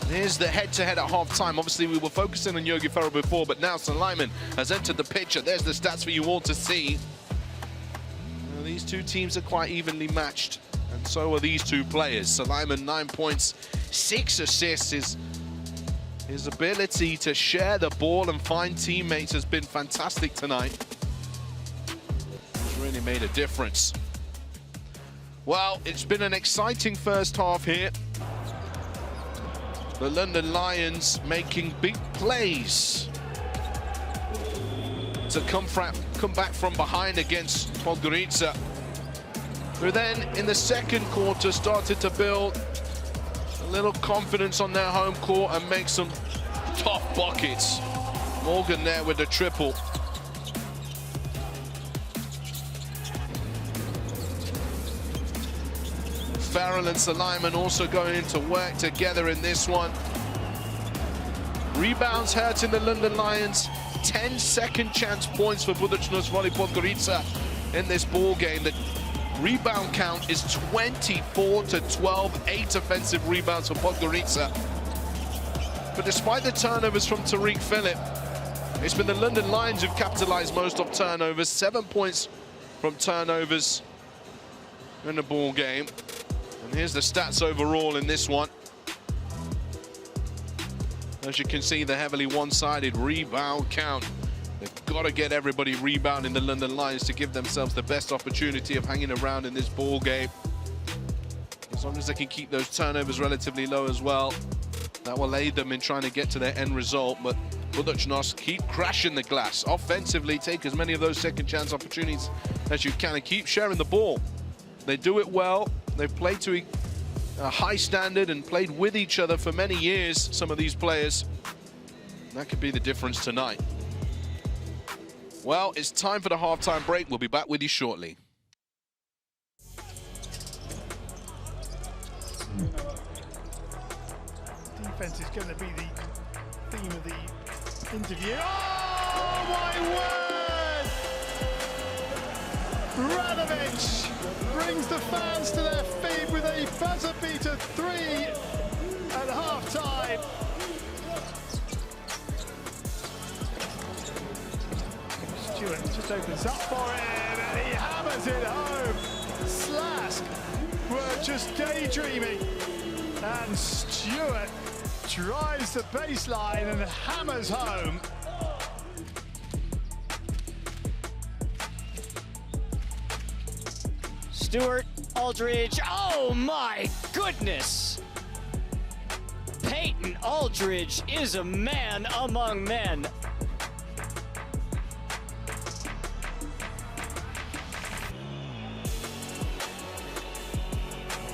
here's the head-to-head at half-time. Obviously, we were focusing on Yogi Ferrell before, but now Suleiman has entered the picture. There's the stats for you all to see. Well, these two teams are quite evenly matched, and so are these two players. Suleiman, 9 points, 6 assists. His ability to share the ball and find teammates has been fantastic tonight. He's really made a difference. Well, it's been an exciting first half here. The London Lions making big plays to come back from behind against Podgorica, who then in the second quarter started to build a little confidence on their home court and make some tough buckets. Morgan there with the triple. Farrell and Suleiman also going to work together in this one. Rebounds hurting the London Lions. 10 second chance points for Buducnost Voli Podgorica in this ball game. The rebound count is 24-12, 8 offensive rebounds for Podgorica. But despite the turnovers from Tariq Phillip, it's been the London Lions who've capitalized most of turnovers. 7 points from turnovers in the ball game. And here's the stats overall in this one. As you can see, the heavily one-sided rebound count. They've got to get everybody rebounding the London Lions to give themselves the best opportunity of hanging around in this ball game. As long as they can keep those turnovers relatively low as well, that will aid them in trying to get to their end result. But Buducnost keep crashing the glass. Offensively, take as many of those second chance opportunities as you can and keep sharing the ball. They do it well. They've played to a high standard and played with each other for many years, some of these players. And that could be the difference tonight. Well, it's time for the halftime break. We'll be back with you shortly. Defense is going to be the theme of the interview. Oh, my word! Radovic brings the fans to their feet with a buzzer beater 3 at half-time. Stewart just opens up for him and he hammers it home. Slask were just daydreaming and Stewart drives the baseline and hammers home. Stewart, Aldridge, oh my goodness! Peyton Aldridge is a man among men.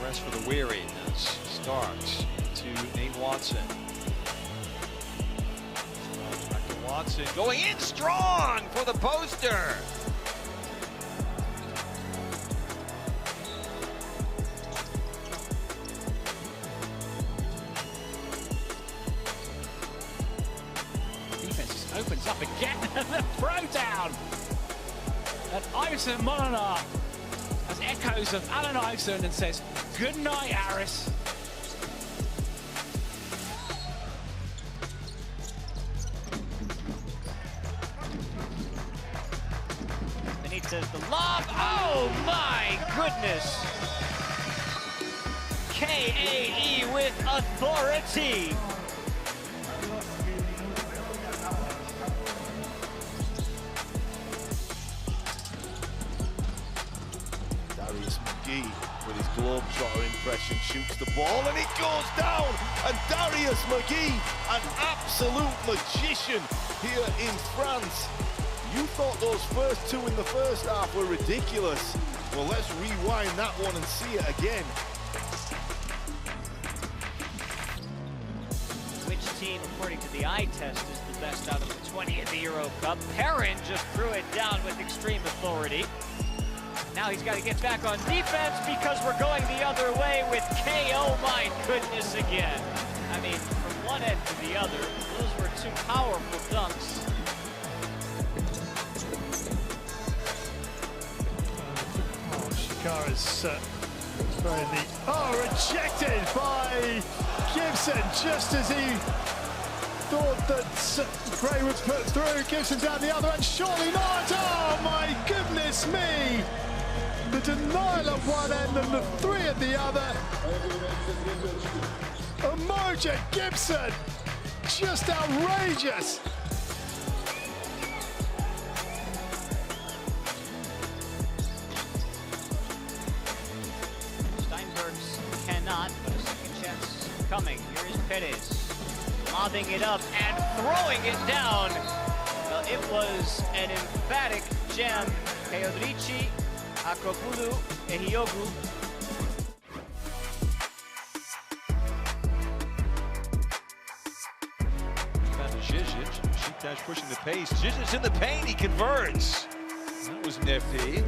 Rest for the weary as Starks to Nate Watson. Back to Watson, going in strong for the poster. Opens up again and the throw down. And Iverson Molinar has echoes of Allen Iverson and says, good night, Harris. Oh my goodness. KAE with authority. Darius McGee with his globetrotter impression shoots the ball and it goes down. And Darius McGee, an absolute magician here in France. You thought those first two in the first half were ridiculous. Well, let's rewind that one and see it again. Which team, according to the eye test, is the best out of the 20 in the EuroCup? Perrin just threw it down with extreme authority. Now he's got to get back on defense because we're going the other way with KO. My goodness, again. I mean, from one end to the other, those were two powerful dunks. Shikara's throwing the... Oh, rejected by Gibson, just as he thought that Gray would put through. Gibson down the other end, surely not. Oh, my goodness me. The denial at one end and the three at the other. Umoja Gibson, just outrageous. Steinbergs cannot, but a second chance coming. Here is Perez, lobbing it up and throwing it down. Well, it was an emphatic gem. Teodrici, Akopulu, Ehiogu. Zizic, Besiktas pushing the pace. Zizic in the paint, he converts. That was nifty.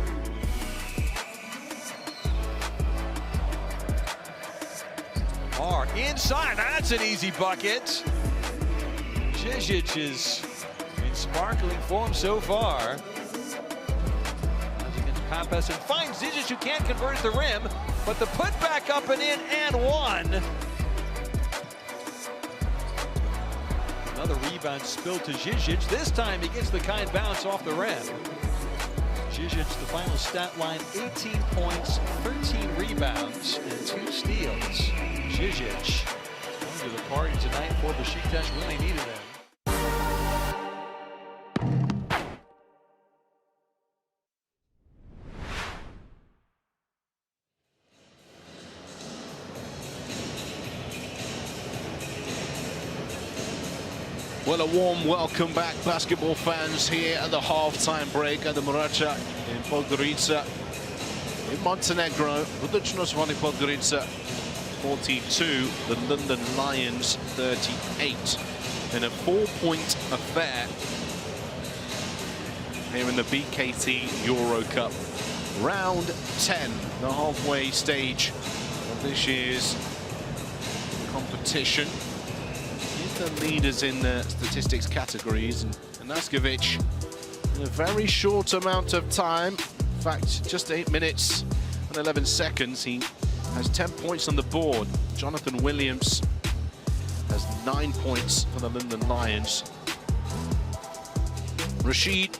Inside, that's an easy bucket. Zizic is in sparkling form so far. As against Pappas and finds Zizic, who can't convert at the rim, but the putback up and in and one. Another rebound spilled to Zizic. This time he gets the kind bounce off the rim. Zizic, the final stat line, 18 points, 13 rebounds, and 2 steals. Zizic going to the party tonight for Besiktas when they needed him. Well, a warm welcome back, basketball fans, here at the halftime break at the Muracha in Podgorica in Montenegro. Buducnost Voli Podgorica 42, the London Lions 38, in a 4-point affair here in the BKT EuroCup. Round 10, the halfway stage of this year's competition. The leaders in the statistics categories, and Naskovic in a very short amount of time, in fact just 8 minutes and 11 seconds, he has 10 points on the board. Jonathan Williams has 9 points for the London Lions. Rashid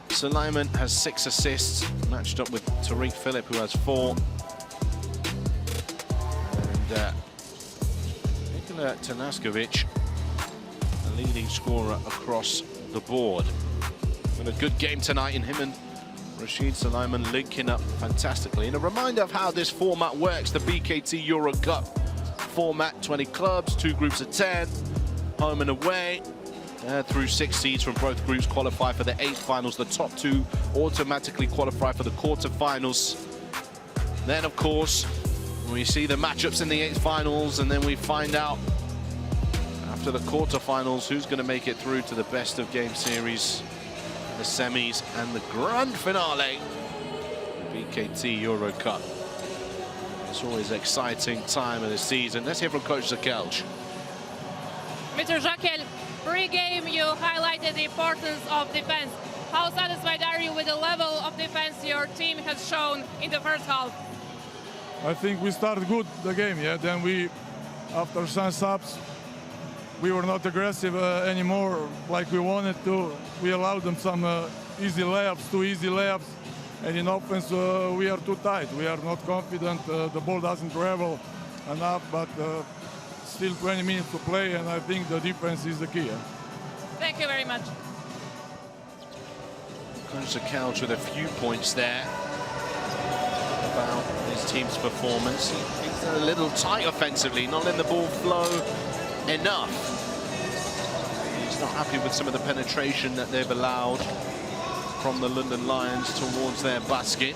Suleiman has 6 assists, matched up with Tariq Phillip, who has 4. And Nikola Tanaskovic, the leading scorer across the board. And a good game tonight in him and Rashid Suleiman linking up fantastically. And a reminder of how this format works, the BKT EuroCup format, 20 clubs, 2 groups of 10, home and away. Through 6 seeds from both groups qualify for the 8th finals. The top 2 automatically qualify for the quarterfinals. Then, of course, we see the matchups in the 8th finals, and then we find out after the quarterfinals who's going to make it through to the best of game series, the semis, and the grand finale, the BKT EuroCup. It's always an exciting time of the season. Let's hear from Coach Zakelj. Mr. Zakelj, pre-game you highlighted the importance of defense. How satisfied are you with the level of defense your team has shown in the first half? I think we started good the game, yeah. Then we, after some stops, we were not aggressive anymore like we wanted to. We allowed them some easy layups, 2 easy layups, And in offense, we are too tight. We are not confident. The ball doesn't travel enough, but still 20 minutes to play, and I think the defense is the key. Thank you very much. Coach Couch with a few points there about his team's performance. He's a little tight offensively, not letting the ball flow enough. He's not happy with some of the penetration that they've allowed from the London Lions towards their basket.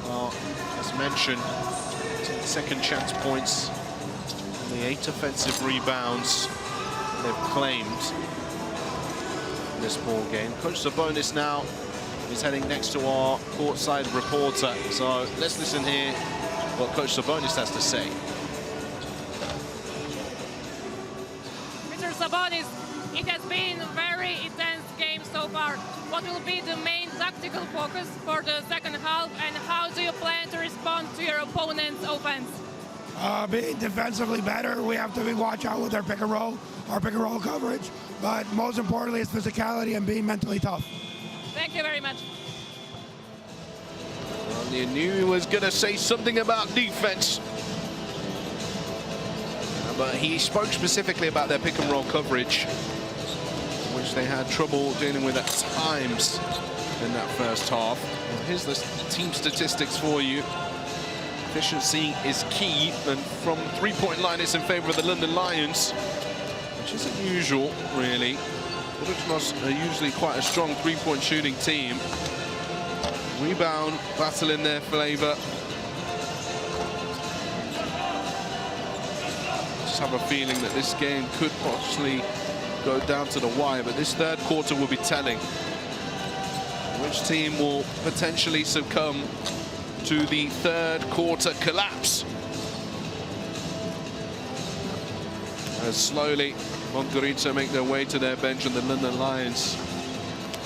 Well, as mentioned, second chance points, and the 8 offensive rebounds they've claimed in this ball game. Coach Sabonis now is heading next to our courtside reporter. So let's listen here what Coach Sabonis has to say. Mr. Sabonis, it has been a very intense game so far. What will be the main tactical focus for the second half, and how do you plan to respond to your opponent's offense? Being defensively better, we have to watch out with our pick and roll coverage. But most importantly, it's physicality and being mentally tough. Thank you very much. Well, you knew he was going to say something about defense. But he spoke specifically about their pick and roll coverage, which they had trouble dealing with at times in that first half. Well, here's the team statistics for you. Efficiency is key, and from three-point line it's in favor of the London Lions, which isn't usual, really. Buducnost are usually quite a strong three-point shooting team. Rebound battle in their favor. Just have a feeling that this game could possibly go down to the wire, but this third quarter will be telling. Which team will potentially succumb to the third quarter collapse? As slowly Podgorica make their way to their bench, and the London Lions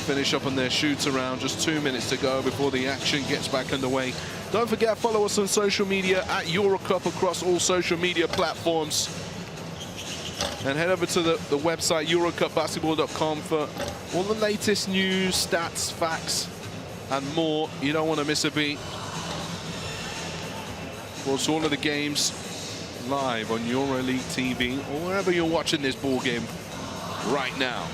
finish up on their shoot around. Just 2 minutes to go before the action gets back underway. Don't forget, follow us on social media at EuroCup across all social media platforms. And head over to the website EuroCupBasketball.com for all the latest news, stats, facts, and more. You don't want to miss a beat. Of course, all of the games live on EuroLeague TV or wherever you're watching this ball game right now.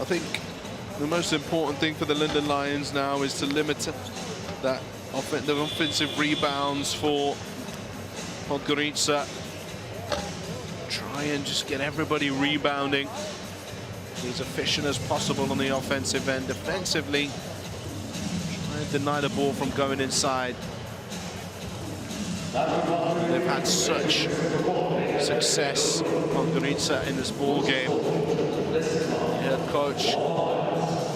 I think the most important thing for the London Lions now is to limit the offensive rebounds for Podgorica. Try and just get everybody rebounding. Be as efficient as possible on the offensive end. Defensively, try and deny the ball from going inside. They've had such success, Podgorica, in this ball game. Head coach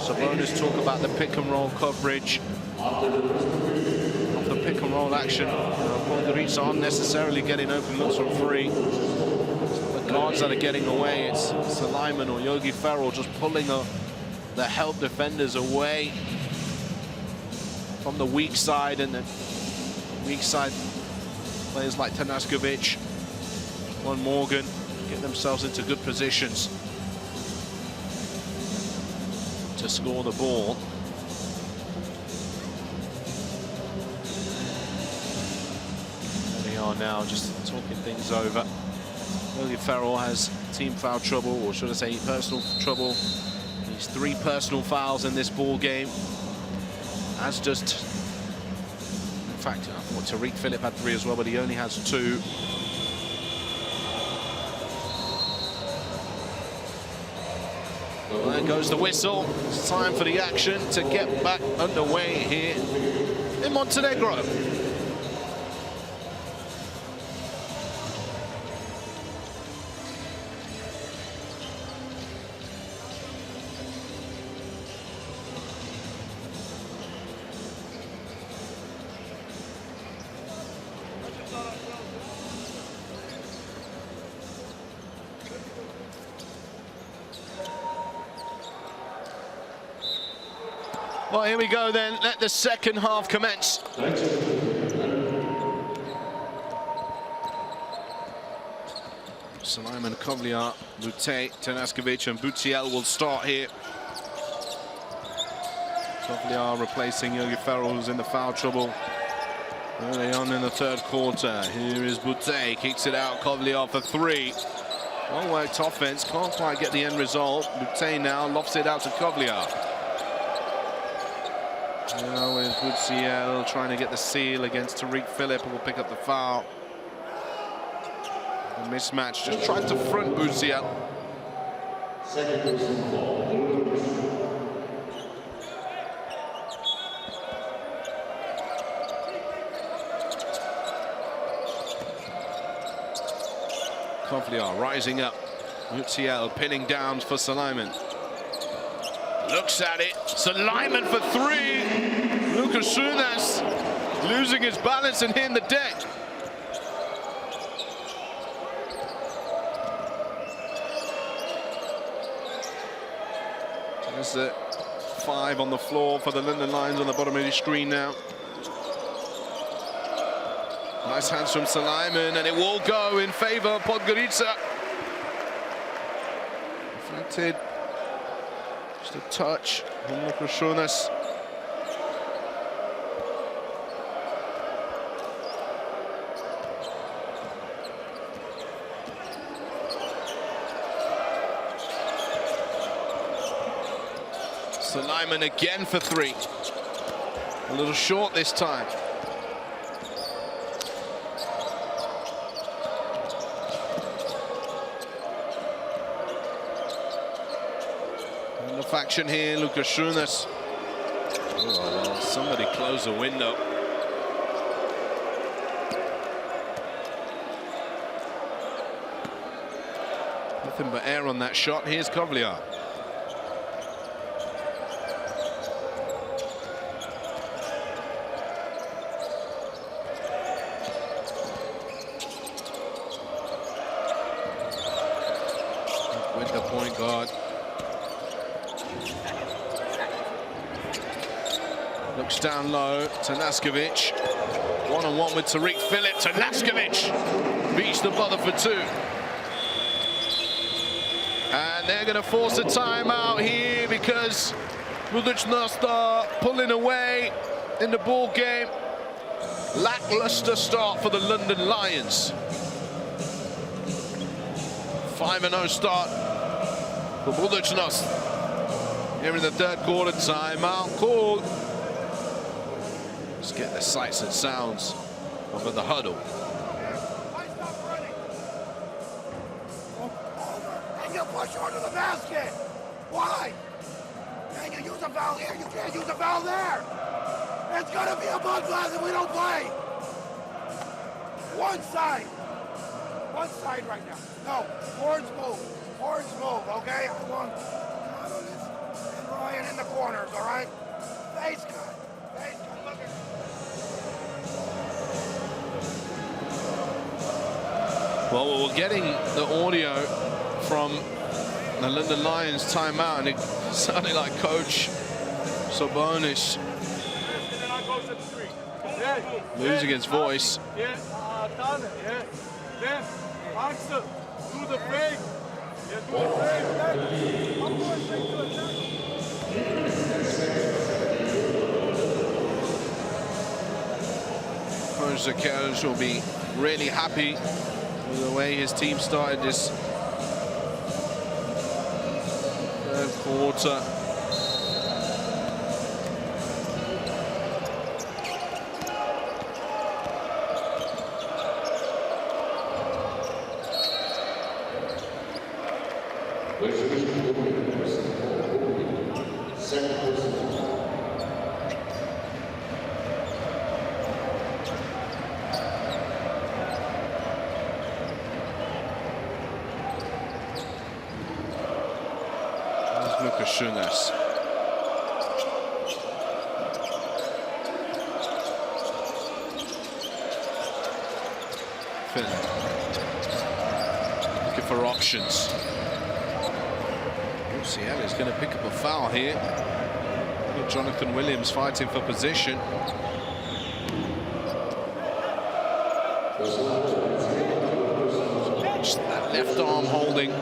Sabonis talk about the pick and roll coverage of the pick and roll action. Podgorica aren't necessarily getting open looks from free. The guards that are getting away, it's Suleiman or Yogi Ferrell just pulling the help defenders away from the weak side, and the weak side players like Tanaskovic, Juan Morgan get themselves into good positions to score the ball. There they are now, just talking things over. Yogi Ferrell has team foul trouble, or should I say personal trouble. He's 3 personal fouls in this ball game. As just, in fact, I thought Tariq Phillip had 3 as well, but he only has 2. Well, there goes the whistle. It's time for the action to get back underway here in Montenegro. Well, here we go then. Let the second half commence. Suleiman, Kovliar, Bute, Tanaskovic and Budziel will start here. Kovliar replacing Yogi Ferrell, who's in the foul trouble early on in the third quarter. Here is Bute, kicks it out, Kovliar for three. Well-worked offense, can't quite get the end result. Bute now lofts it out to Kovliar. Now with Budziel trying to get the seal against Tariq Phillip, who will pick up the foul. A mismatch, just tried to front Budziel. Kovliar rising up. Budziel pinning down for Suleiman. Looks at it. Suleiman for three. Buducnost losing his balance and hitting the deck. There's the 5 on the floor for the London Lions on the bottom of the screen now. Nice hands from Suleiman, and it will go in favor of Podgorica. Deflected. Just a touch from Buducnost. Suleiman again for three. A little short this time. Faction here, Buducnost. Oh, well, somebody close the window. Nothing but air on that shot. Here's Kovliar. With the point guard. Looks down low, Tanaskovic. One-on-one with Tariq Phillip. Tanaskovic beats the buzzer for two. And they're going to force a timeout here because Buducnost are pulling away in the ball game. Lackluster start for the London Lions. 5-0 start for Buducnost. Here in the third quarter, timeout called. Let's get the sights and sounds of the huddle. And you push her to the basket. Why? Can you use a foul here? You can't use a foul there. It's gonna be a mud glass if we don't play. One side right now. No, Horns move, okay? I want and Ryan in the corners, all right? Face cut. Look at. Well, we're getting the audio from the London Lions timeout, and it sounded like Coach Sabonis losing his voice. Yeah, Tane, yeah. Then, Axel, do the fake. Yeah, do the fake. I'm going straight to attack. Coach Zakaric will be really happy with the way his team started this third quarter. Buducnost. Looking for options. UCL is going to pick up a foul here. Jonathan Williams fighting for position. That Left arm holding.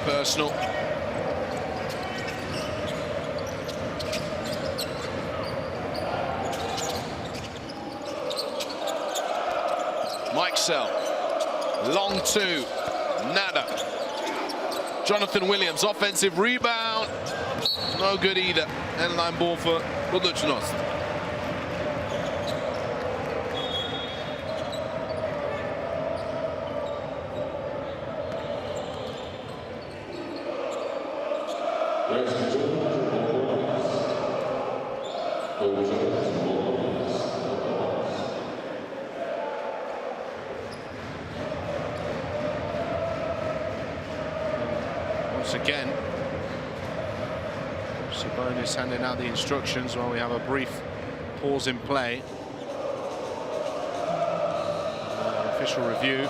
Personal. Mike Sell. Long two. Nada. Jonathan Williams, offensive rebound. No good either. End-line ball for Buducnost. Once again, Sabonis handing out the instructions while we have a brief pause in play. Official review.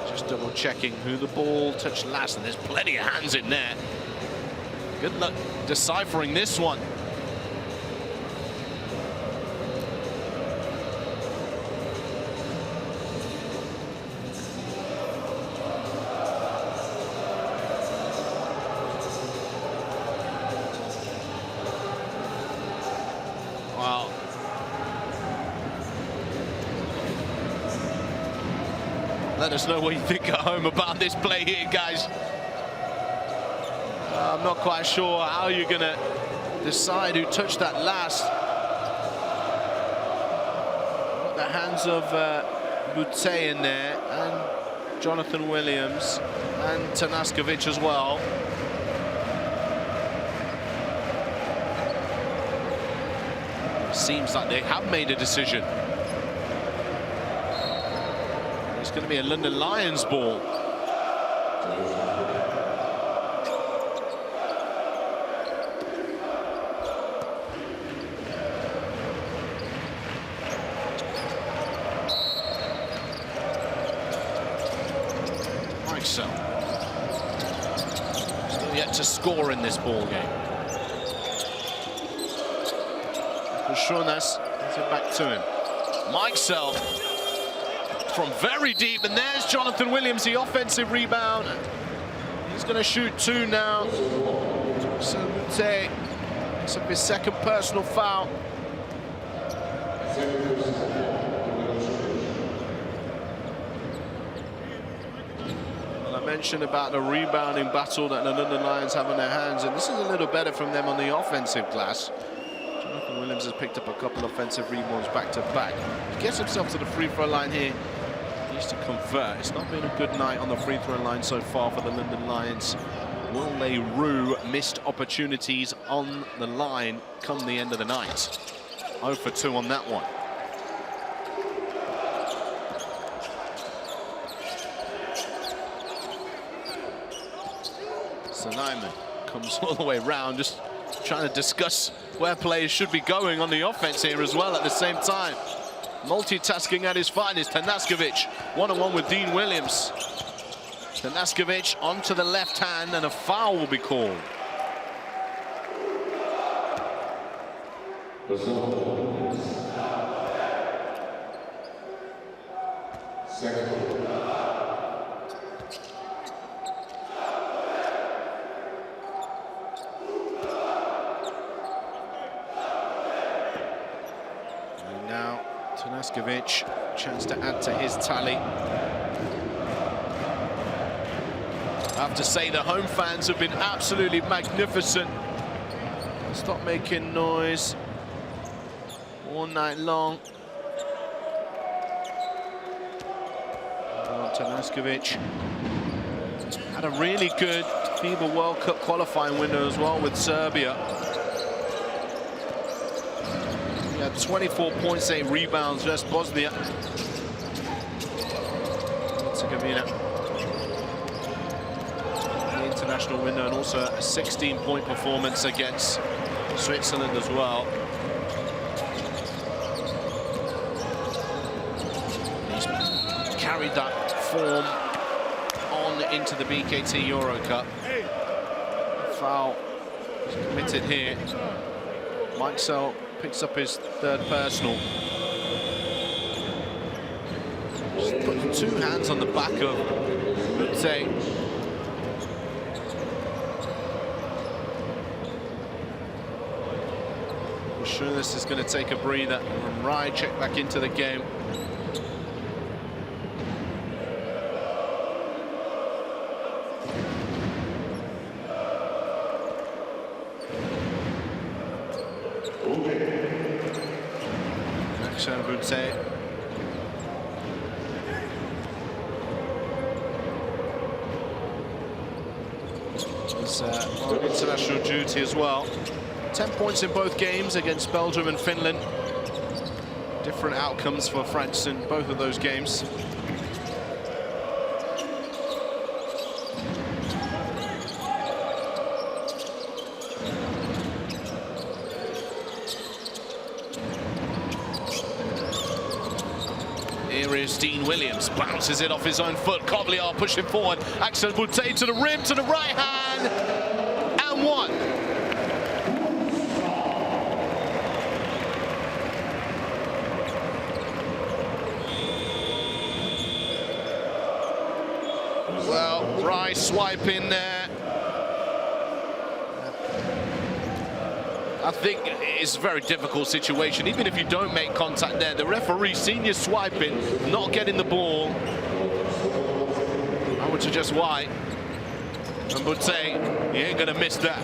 Just double checking who the ball touched last, and there's plenty of hands in there. Good luck deciphering this one. Wow. Let us know what you think at home about this play here, guys. I'm not quite sure how you're going to decide who touched that last. Got the hands of Butte in there, and Jonathan Williams, and Tanaskovic as well. Seems like they have made a decision. It's going to be a London Lions ball. Still yet to score in this ball game. Buducnost gets it back to him. Mike Sell from very deep, and there's Jonathan Williams, the offensive rebound. He's going to shoot two now. So Butte picks up his second personal foul. Mentioned about the rebounding battle that the London Lions have on their hands, and this is a little better from them on the offensive glass. Jonathan Williams has picked up a couple of offensive rebounds back to back. He gets himself to the free throw line here. He needs to convert. It's not been a good night on the free throw line so far for the London Lions. Will they rue missed opportunities on the line come the end of the night? 0 for 2 on that one. Nyman comes all the way around, just trying to discuss where players should be going on the offense here as well at the same time. Multitasking at his finest. Tanaskovic one-on-one with Dean Williams. Tanaskovic onto the left hand, and a foul will be called. Tanaskovic, chance to add to his tally. I have to say the home fans have been absolutely magnificent. Stop making noise all night long. Tanaskovic had a really good FIBA World Cup qualifying window as well with Serbia. 24 points, 8 rebounds versus Bosnia. Herzegovina. The international window, and also a 16-point performance against Switzerland as well. He's carried that form on into the BKT EuroCup. Foul He's committed here. Meixel picks up his third personal. Just put two hands on the back of Butte. I'm sure this is going to take a breather. Rai check back into the game. Butte. He's on international duty as well. 10 points in both games against Belgium and Finland. Different outcomes for France in both of those games. Here is Dean Williams, bounces it off his own foot. Kobliar pushing forward. Axel Butte to the rim, to the right hand, and one. Well, Rice swiping there. I think it's a very difficult situation. Even if you don't make contact there, the referee seen you swiping, not getting the ball. I would suggest why. And Butte, he ain't gonna miss that.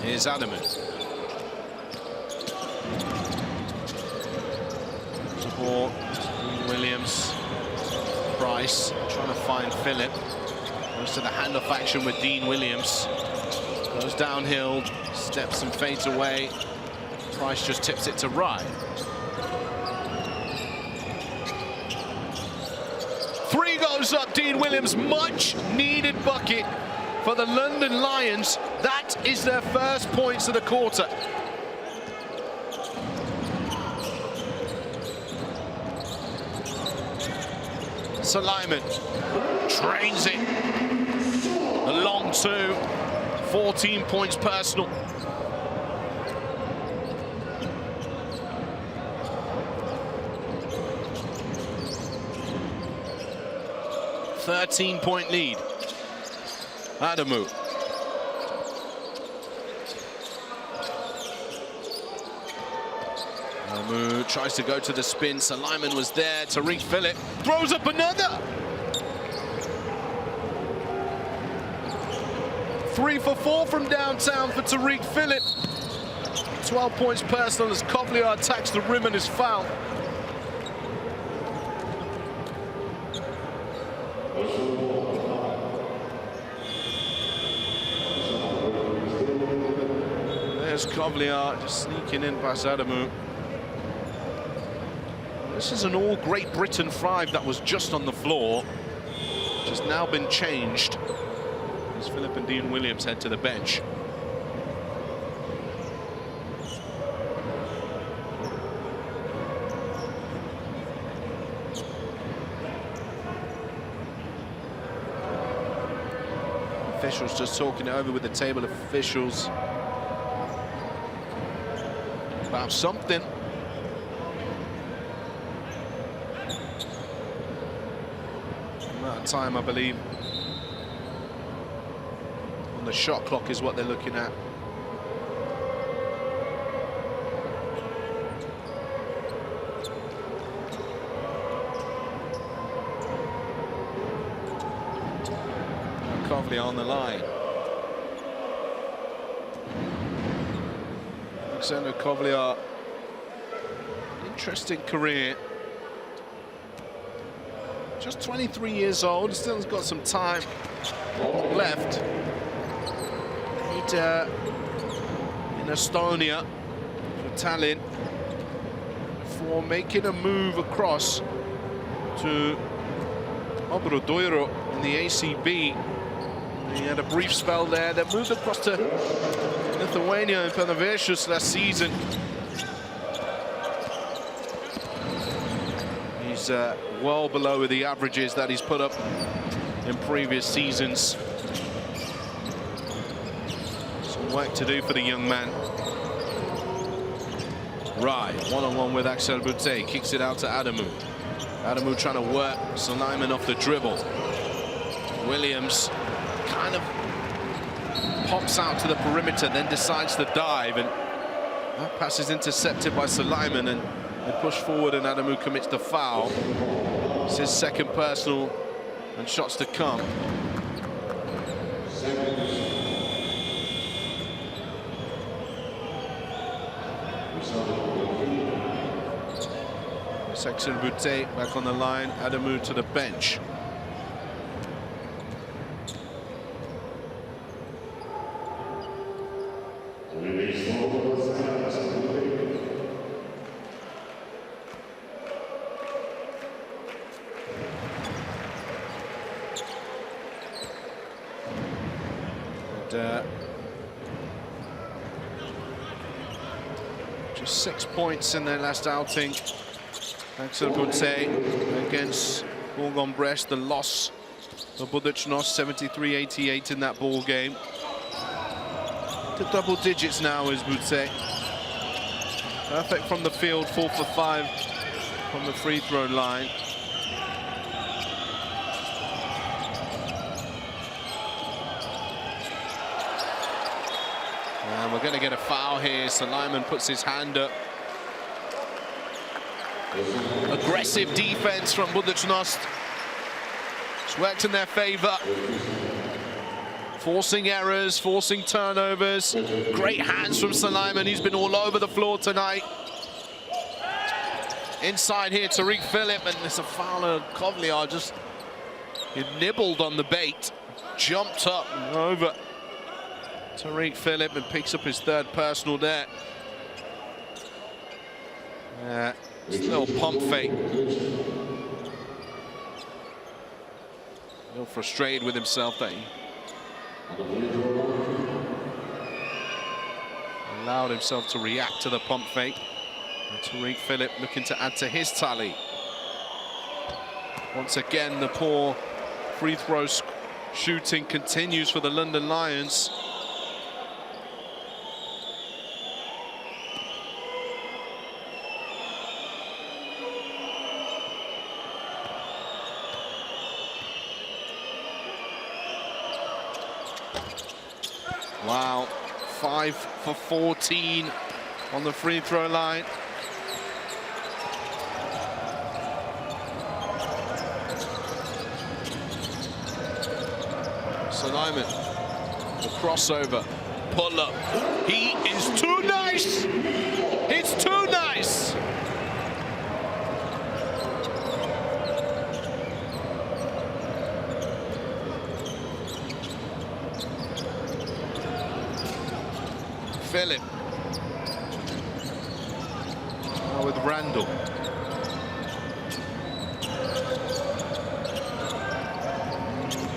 Here's Adamu. Support, Williams, Price, trying to find Philip. Goes to the handoff action with Dean Williams. Goes downhill, steps and fades away. Price just tips it to Rai. Three goes up, Dean Williams, much needed bucket for the London Lions. That is their first points of the quarter. Suleiman trains it. The long two, 14 points personal. .13 lead. Adamu. Adamu tries to go to the spin. Suleiman was there. Tariq Phillip throws up another. 3 for 4 from downtown for Tariq Phillip. 12 points personal as Kobliar attacks the rim and is fouled. There's Kobliar just sneaking in past Adamu. This is an all Great Britain 5 that was just on the floor, which has now been changed as Philip and Dean Williams head to the bench. Officials just talking it over with the table officials about something. Amount of time, I believe, on the shot clock is what they're looking at. Kobliar on the line. Alexander Kobliar, interesting career. Just 23 years old, still has got some time left. He'd in Estonia for Tallinn before making a move across to Obradoiro in the ACB He had a brief spell there, then moved across to Lithuania in Panavičius last season. He's well below the averages that he's put up in previous seasons. Some work to do for the young man. Right, one-on-one with Axel Butte, kicks it out to Adamu. Adamu trying to work Suleiman off the dribble. Williams kind of pops out to the perimeter, then decides to dive, and that pass is intercepted by Suleiman, and they push forward, and Adamu commits the foul. It's his second personal, and shots to come. Axel Butte back on the line, Adamu to the bench. Just 6 points in their last outing. Axel Butte against Bourg-en-Bresse, the loss of Buducnost, 73-88 in that ball game. To double digits now is Butte. Perfect from the field, 4 for 5 from the free throw line. And we're going to get a foul here. Suleiman puts his hand up. Aggressive defense from Buducnost. It's worked in their favor. Forcing errors, forcing turnovers. Great hands from Suleiman. He's been all over the floor tonight. Inside here, Tariq Phillip, and there's a foul of Kovliar. Just he nibbled on the bait, jumped up and over Tariq Phillip, and picks up his third personal there. It's a little pump fake. A little frustrated with himself that he allowed himself to react to the pump fake. And Tariq Phillip looking to add to his tally. Once again, the poor free throw shooting continues for the London Lions. Wow, 5 for 14 on the free throw line. Suleiman, the crossover, pull up. He is too nice. It's too nice. Phillip. Now with Randall.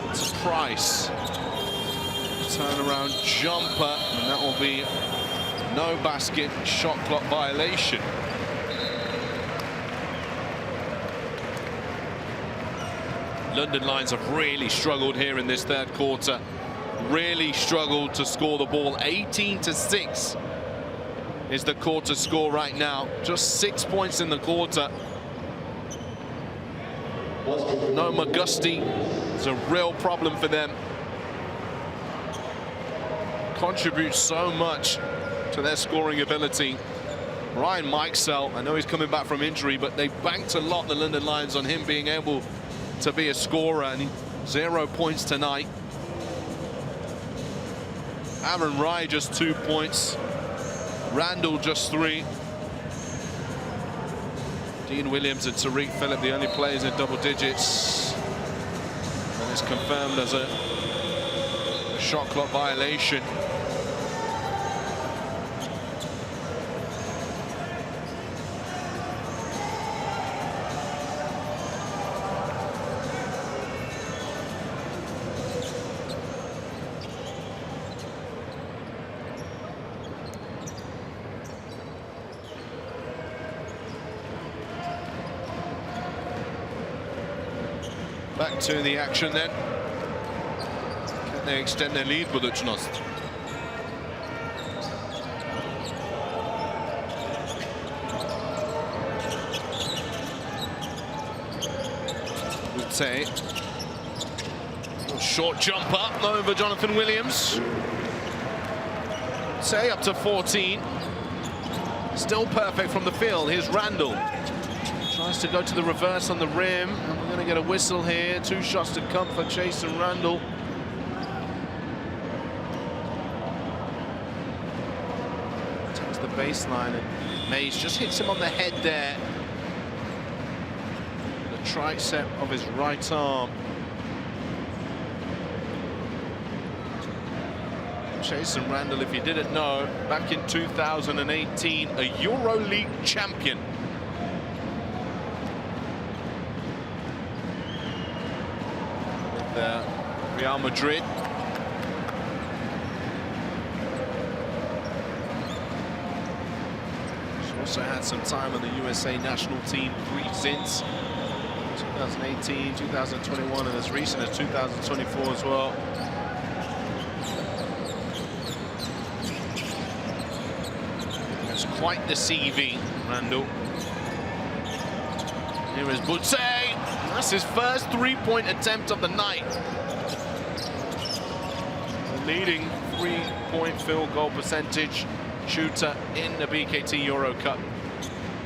It's Price. Turnaround jumper, and that will be no basket, shot clock violation. London Lions have really struggled here in this third quarter. Really struggled to score the ball. 18-6 is the quarter score right now. Just 6 points in the quarter. No McGusty. It's a real problem for them. Contributes so much to their scoring ability. Ryan Mikesell, I know he's coming back from injury, but they banked a lot, the London Lions, on him being able to be a scorer, and 0 points tonight. Aaron Rye just 2 points. Randall just 3. Dean Williams and Tariq Phillip, the only players in double digits. And it's confirmed as a shot clock violation. Back to the action then. Can they extend their lead, Buducnost? Say short jump up over Jonathan Williams. Say up to 14. Still perfect from the field. Here's Randall. Tries to go to the reverse on the rim. And we're going to get a whistle here. 2 shots to come for Chase and Randall. Takes the baseline and Mays just hits him on the head there. Tricep of his right arm. Jason Randall, if you didn't know, back in 2018, a EuroLeague champion. With Real Madrid. He's also had some time on the USA national team, 3 stints. 2018, 2021, and as recent as 2024 as well. It's quite the CV, Randall. Here is Butse. That's his first 3-point attempt of the night. The leading 3-point field goal percentage shooter in the BKT EuroCup.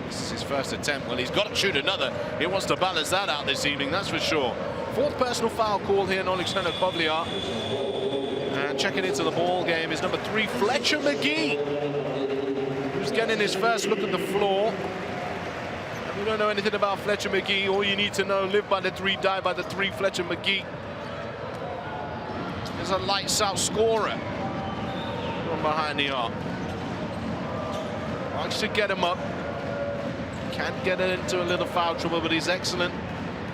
This is his first attempt. Well, he's got to shoot another. He wants to balance that out this evening, that's for sure. 4th personal foul call here on Alexander Kovliar. And checking into the ball game is number 3, Fletcher McGee, who's getting his first look at the floor. If you don't know anything about Fletcher McGee, all you need to know, live by the 3, die by the 3, Fletcher McGee is a lights-out scorer from behind the arc. Likes to get him up. Can't get it into a little foul trouble, but he's excellent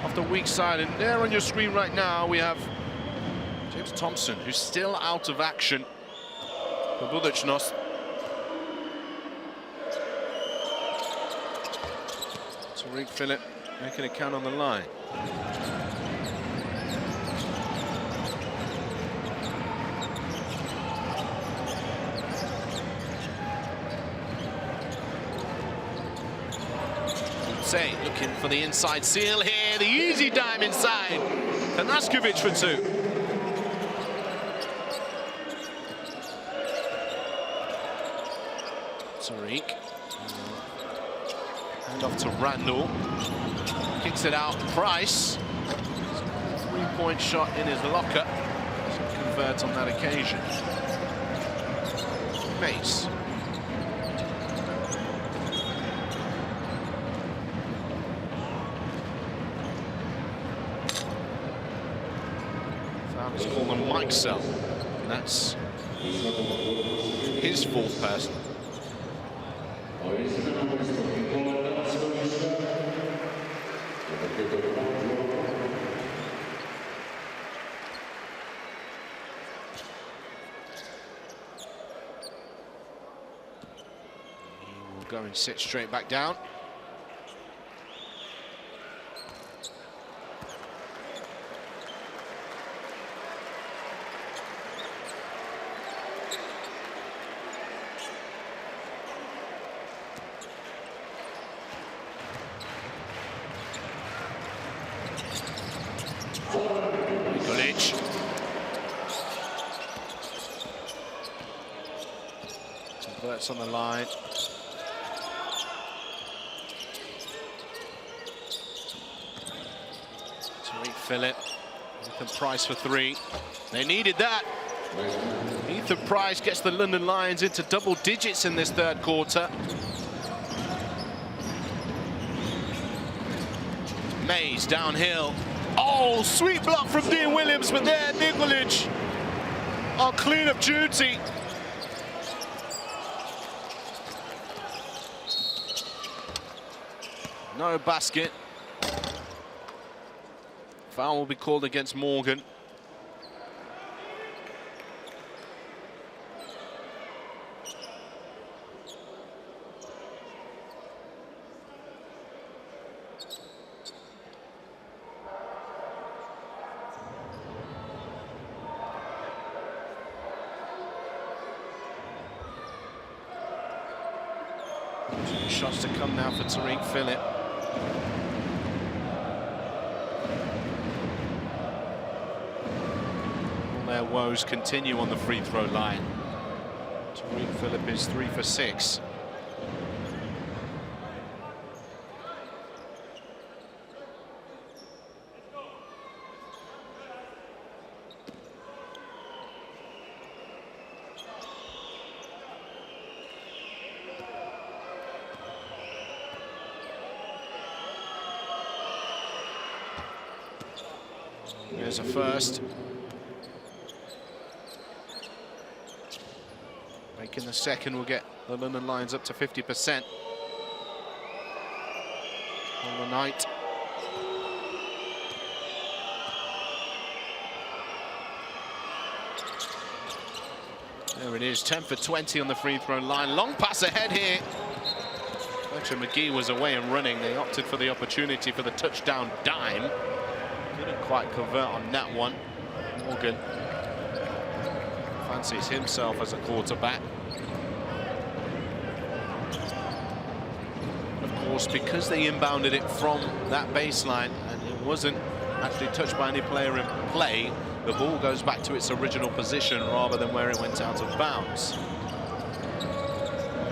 off the weak side. And there on your screen right now, we have James Thompson, who's still out of action for Buducnost. Tariq Phillip making a count on the line. Say, looking for the inside seal here, the easy dime inside. Tanaskovic for 2. Tariq. Hand off to Randall. Kicks it out, Price. 3-point shot in his locker. Doesn't convert on that occasion. Mace. It's called a Mike Cell, and that's his 4th person. He will go and sit straight back down. Converts on the line. Tariq Phillip. Ethan Price for 3. They needed that. Ethan Price gets the London Lions into double digits in this 3rd quarter. Mays downhill. Oh, sweet block from Dean Williams, but there, Nikolic on clean-up duty. No basket. Foul will be called against Morgan. Two shots to come now for Tariq Phillip. All their woes continue on the free throw line. Tariq Phillip is 3 for 6. There's a first. Making the second will get the London Lions up to 50% on the night. There it is, 10 for 20 on the free throw line. Long pass ahead here. Fletcher McGee was away and running. They opted for the opportunity for the touchdown dime. Didn't quite convert on that one. Morgan fancies himself as a quarterback. Of course, because they inbounded it from that baseline and it wasn't actually touched by any player in play, the ball goes back to its original position rather than where it went out of bounds.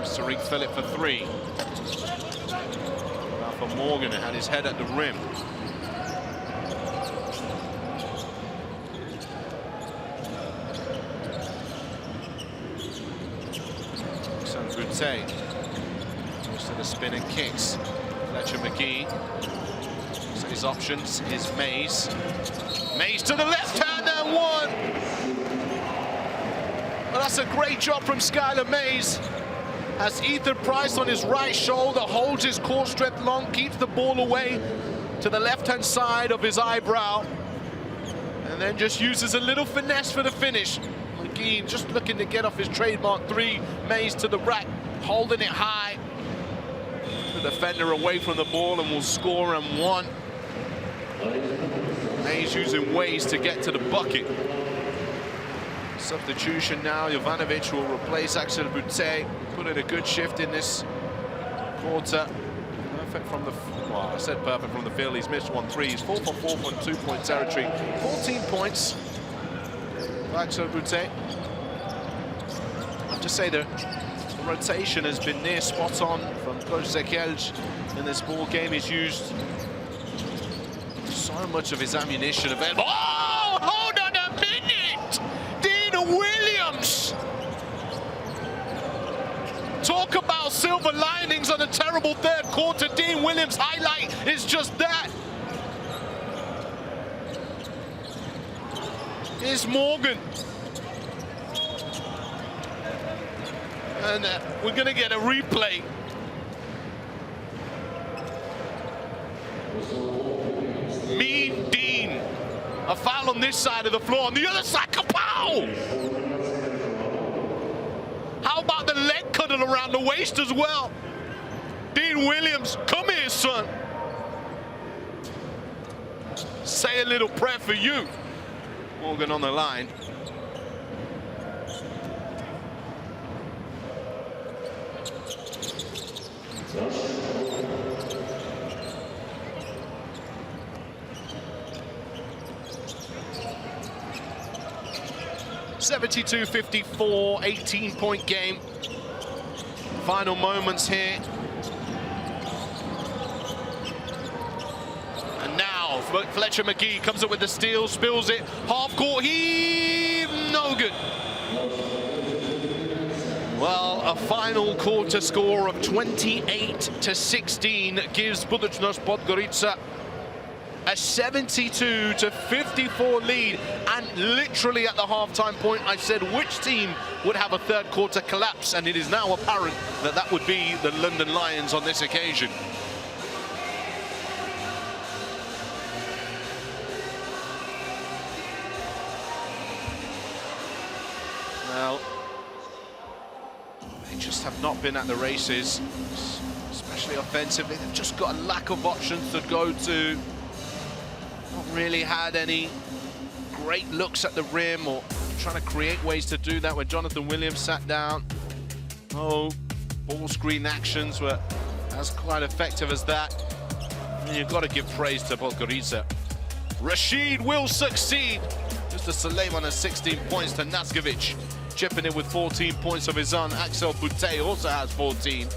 Tariq Phillip for 3. Now for Morgan, who had his head at the rim. Butte goes to the spin and kicks. Fletcher McGee. So his options is Mays. Mays to the left hand and one. Well, that's a great job from Skylar Mays. Has Ethan Price on his right shoulder, holds his core strength long, keeps the ball away to the left-hand side of his eyebrow, and then just uses a little finesse for the finish. McGee just looking to get off his trademark 3. Mays to the rack, holding it high. The defender away from the ball and will score and 1. Mays using ways to get to the bucket. Substitution now. Jovanovic will replace Axel Butte. Put in a good shift in this quarter. Perfect from the, well, I said perfect from the field. He's missed 1 3. He's 4 for 4 from 2-point territory. 14 points. Axel Butte. I have to say the rotation has been near spot on from Coach Zekelj in this ball game. He's used so much of his ammunition available. Oh, hold on a minute! Dean Williams! Talk about silver linings on a terrible third quarter. Dean Williams' highlight is just that. Here's Morgan. And we're going to get a replay. Mean Dean. A foul on this side of the floor. On the other side, kapow! How about the leg cuddle around the waist as well? Dean Williams, come here, son. Say a little prayer for you. Morgan on the line. (72-54), 18-point game. Final moments here. And now Fletcher McGee comes up with the steal, spills it, half court heave, no good. Well, a final quarter score of 28-16 gives Buducnost Podgorica a 72-54 lead. And literally at the halftime point, I said which team would have a third quarter collapse, and it is now apparent that that would be the London Lions on this occasion. Well, they just have not been at the races, especially offensively. They've just got a lack of options to go to. Not really had any great looks at the rim or trying to create ways to do that when Jonathan Williams sat down. Oh, Ball screen actions were as quite effective as that. And you've got to give praise to Podgorica. Rashid will succeed. Just as Suleiman has 16 points to Nazgovic, chipping in with 14 points of his own. Axel Boutte also has 14.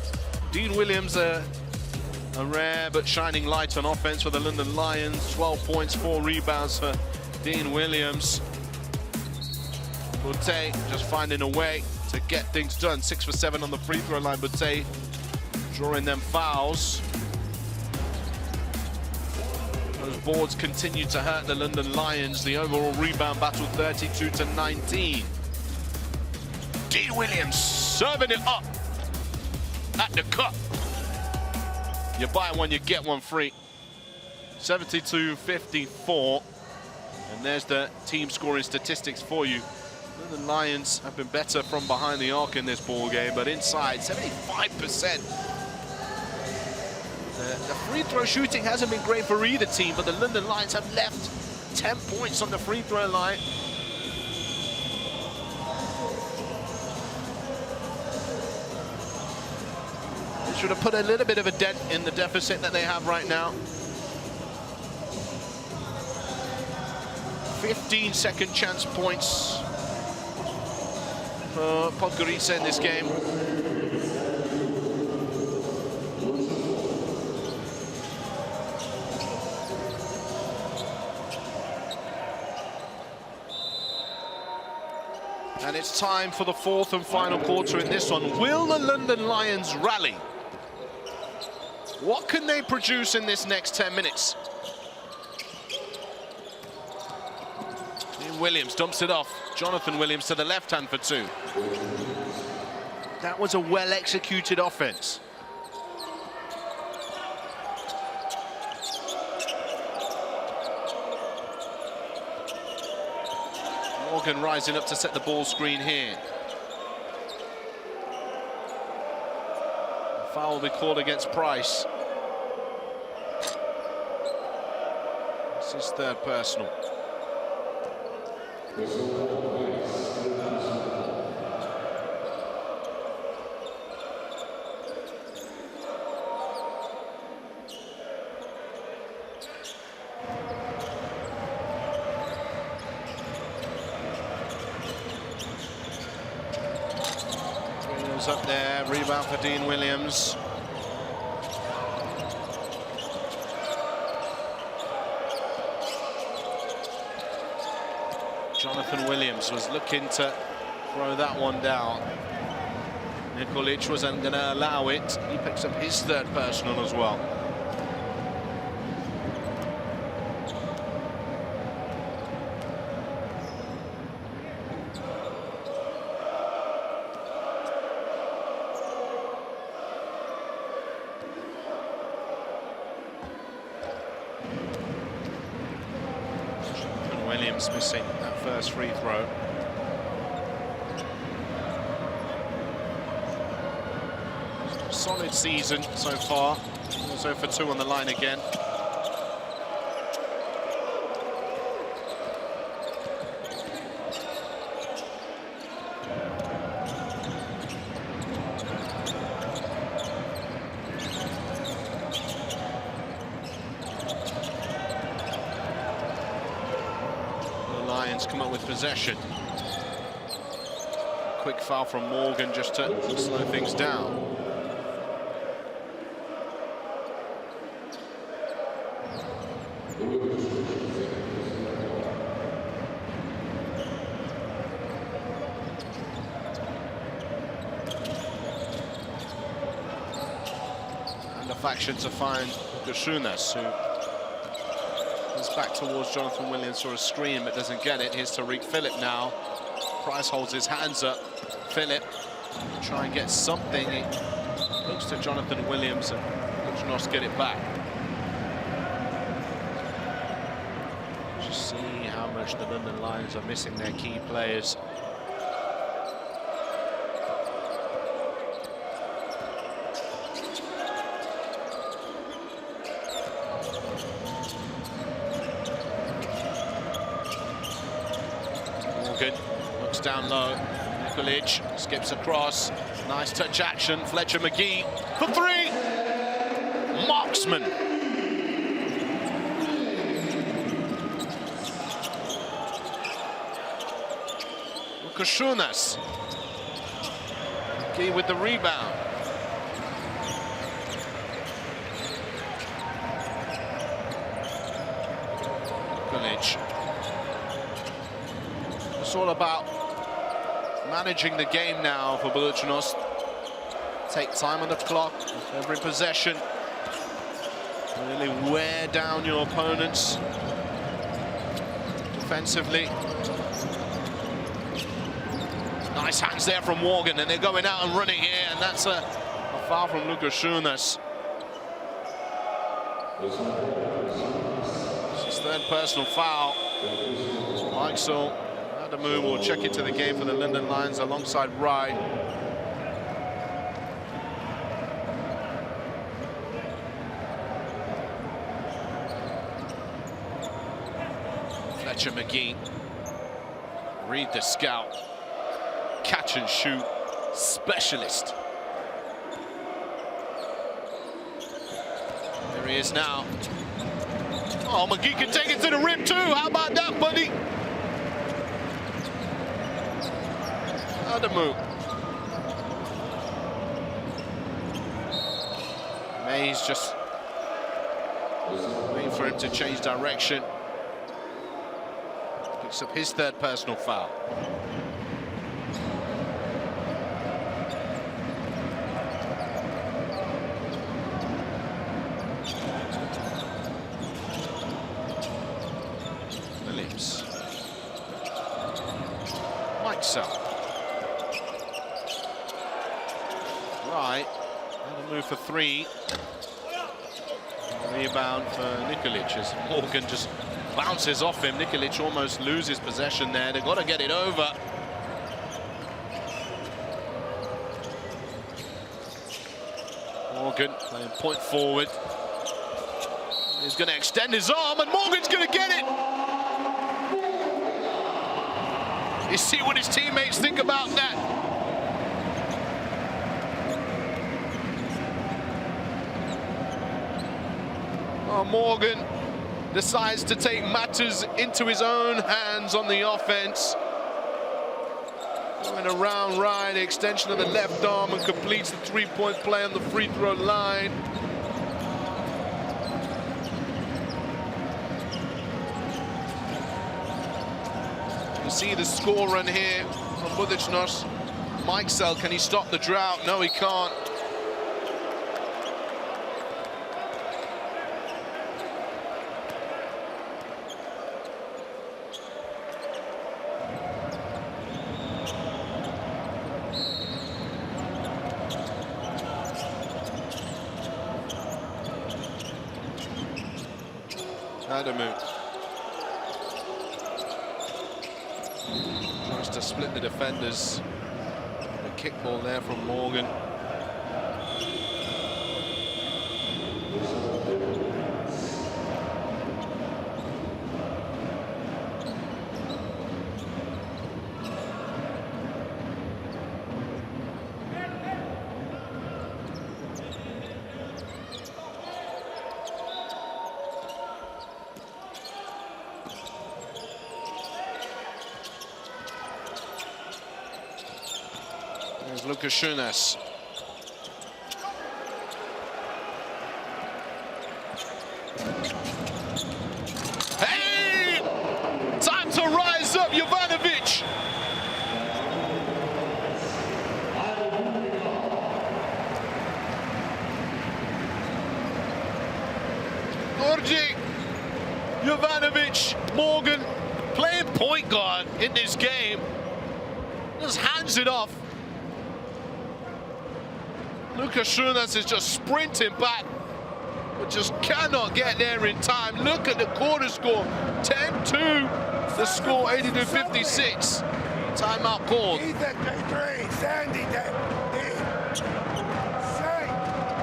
Dean Williams, a rare but shining light on offense for the London Lions. 12 points, 4 rebounds for Dean Williams. Boutte just finding a way to get things done. 6 for 7 on the free throw line. Boutte drawing them fouls. Those boards continue to hurt the London Lions. The overall rebound battle 32-19. Dean Williams serving it up at the cup. You buy one, you get one free. 72-54. And there's the team scoring statistics for you. The Lions have been better from behind the arc in this ball game, but inside 75%. The free throw shooting hasn't been great for either team, but the London Lions have left 10 points on the free throw line. They should have put a little bit of a dent in the deficit that they have right now. 15 second chance points for Podgorica in this game. And it's time for the fourth and final quarter in this one. Will the London Lions rally? What can they produce in this next 10 minutes? Williams dumps it off. Jonathan Williams to the left hand for 2. That was a well-executed offense. Morgan rising up to set the ball screen here. A foul will be called against Price. This is third personal. Williams up there, rebound for Dean Williams. Jonathan Williams was looking to throw that one down. Nikolic wasn't going to allow it. He picks up his third personal as well. Williams missing that first free throw. Solid season so far. Also for 2 on the line again. Come up with possession. Quick foul from Morgan just to slow things down. And the faction to find Buducnost, who back towards Jonathan Williams for a screen, but doesn't get it. Here's Tariq Phillip now. Price holds his hands up. Phillip try and get something. He looks to Jonathan Williams and Buducnost get it back. Just see how much the London Lions are missing their key players. Looks down low. Nikolic skips across. Nice touch action. Fletcher McGee for three. Marksman. Buducnost. McGee with the rebound. Nikolic. It's all about managing the game now for Buducnost. Take time on the clock, every possession. Really wear down your opponents defensively. Nice hands there from Morgan, and they're going out and running here, and that's a foul from Buducnost. It's his third personal foul. Meixel Adamu will check into the game for the Linden Lions alongside Rye. Fletcher McGee. Read the scout. Catch and shoot specialist. There he is now. Oh, McGee can take it to the rim too. How about that, buddy? Adamu. Mays just waiting for him to change direction. Picks up his third personal foul. Phillips. Meixel. Right, and a move for three. Rebound for Nikolic as Morgan just bounces off him. Nikolic almost loses possession there. They've got to get it over. Morgan playing point forward. He's going to extend his arm, and Morgan's going to get it. You see what his teammates think about that. Oh, Morgan decides to take matters into his own hands on the offense. Going around Ryan, extension of the left arm, and completes the three-point play on the free throw line. You see the score run here from Buducnost. Meixel, can he stop the drought? No, he can't. Adamu tries to split the defenders. A kickball there from Morgan. There's Buducnost. Hey! Time to rise up, Jovanovic! Orji, Jovanovic, Morgan playing point guard in this game. Just hands it off. Buducnost is just sprinting back, but just cannot get there in time. Look at the quarter score, 10-2. The score, 82-56. Timeout called. He's at J3, Sandy, Shea.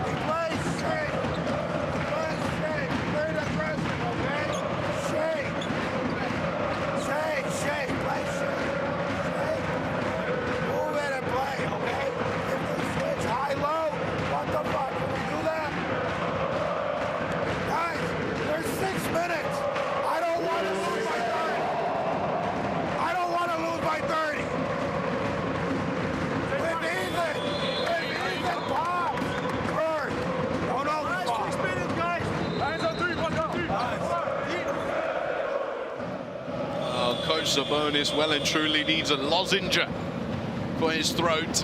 He plays Shea. He plays Shea. Very aggressive, okay? Shea, play Shea. Shea. Move Sabonis well and truly needs a lozenge for his throat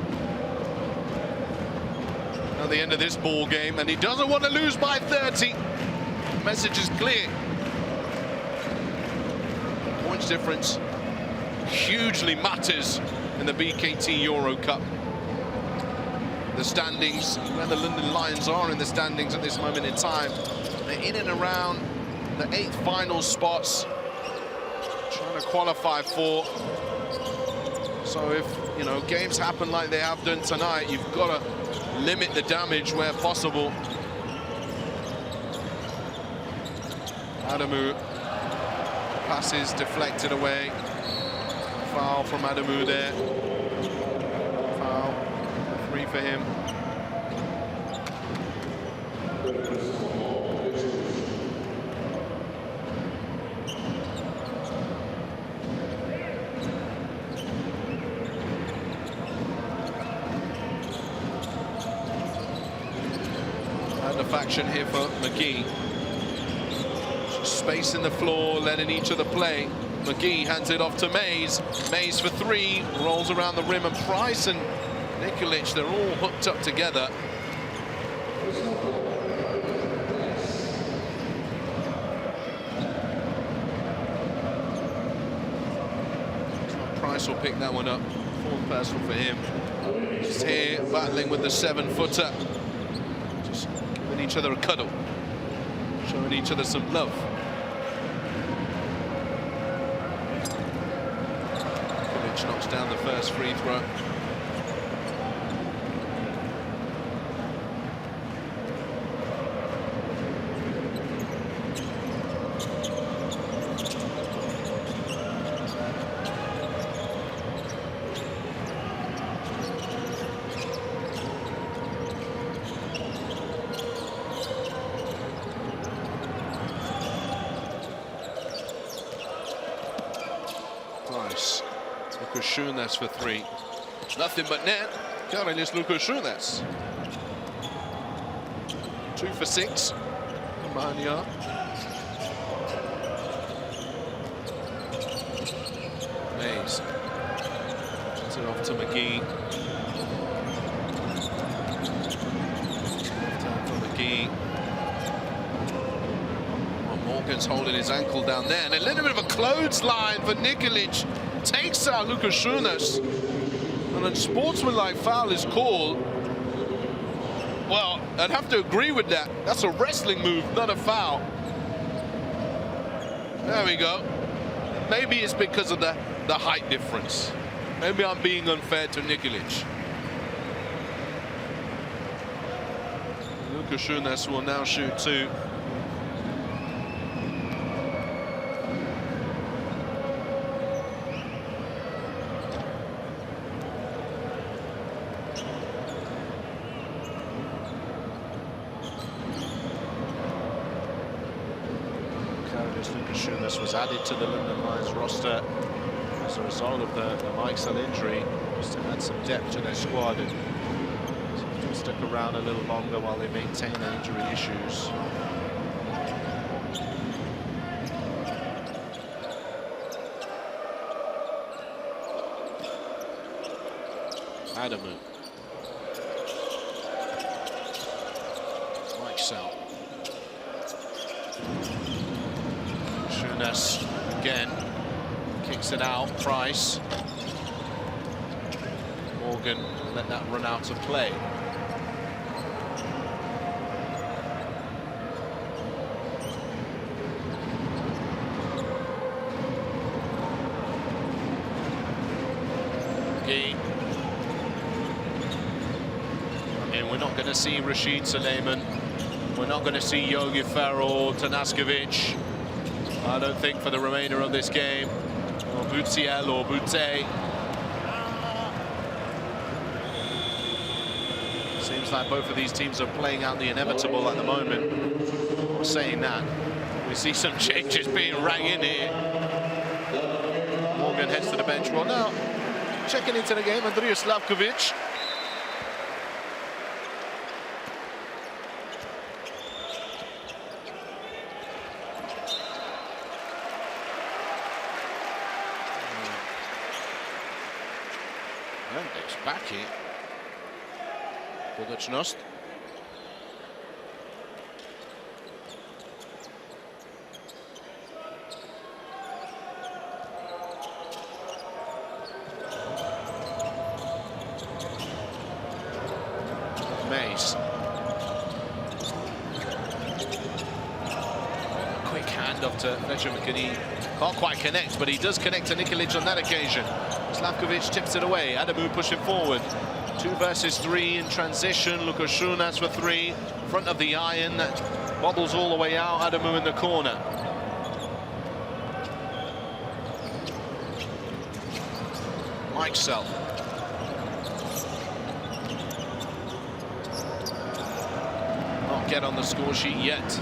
at the end of this ball game, and he doesn't want to lose by 30. The message is clear. Points difference hugely matters in the BKT EuroCup. The standings, where the London Lions are in the standings at this moment in time, they're in and around the 8th final spots, trying to qualify for. So if, you know, games happen like they have done tonight, you've got to limit the damage where possible. Adamu, passes deflected away. Foul from Adamu there. Foul, 3 for him. Faction here for McGee. Space in the floor, letting each other play. McGee hands it off to Mays. Mays for 3, rolls around the rim, and Price and Nikolic, they're all hooked up together. Price will pick that one up. 4th personal for him. Just here battling with the 7-footer. Each other a cuddle, showing each other some love. Nikolic knocks down the first free throw. Buducnost for 3. Nothing but net. Karolus Buducnost. 2 for 6. Behind the arc. Mays. Puts it off to McGee. Time for McGee. Well, Morgan's holding his ankle down there. And a little bit of a clothesline for Nikolic. Takes out Buducnost, and a sportsmanlike foul is called. Well, I'd have to agree with that. That's a wrestling move, not a foul. There we go. Maybe it's because of the height difference. Maybe I'm being unfair to Nikolic. Buducnost will now shoot 2. Buducnost was added to the London Lions roster as a result of the Mikesell injury, just to add some depth to their squad and to stick around a little longer while they maintain their injury issues. Adamu. Mikesell. Buducnost again, kicks it out. Price. Morgan let that run out of play. McGee. I mean, we're not going to see Rashid Suleiman. We're not going to see Yogi Ferrell, Tanaskovic. I don't think for the remainder of this game, or Butsiel or Bute. Seems like both of these teams are playing out the inevitable at the moment. Saying that, we see some changes being rang in here. Morgan heads to the bench. Well, now checking into the game, Andrija Slavkovic. back here. Buducnost. Mays. Quick handoff to Fletcher McKinney. Can't quite connect, but he does connect to Nikolic on that occasion. Slavkovic tips it away. Adamu pushing forward. 2 versus 3 in transition. Lukashunas for 3. Front of the iron. That bobbles all the way out. Adamu in the corner. Mike Sell. Not get on the score sheet yet.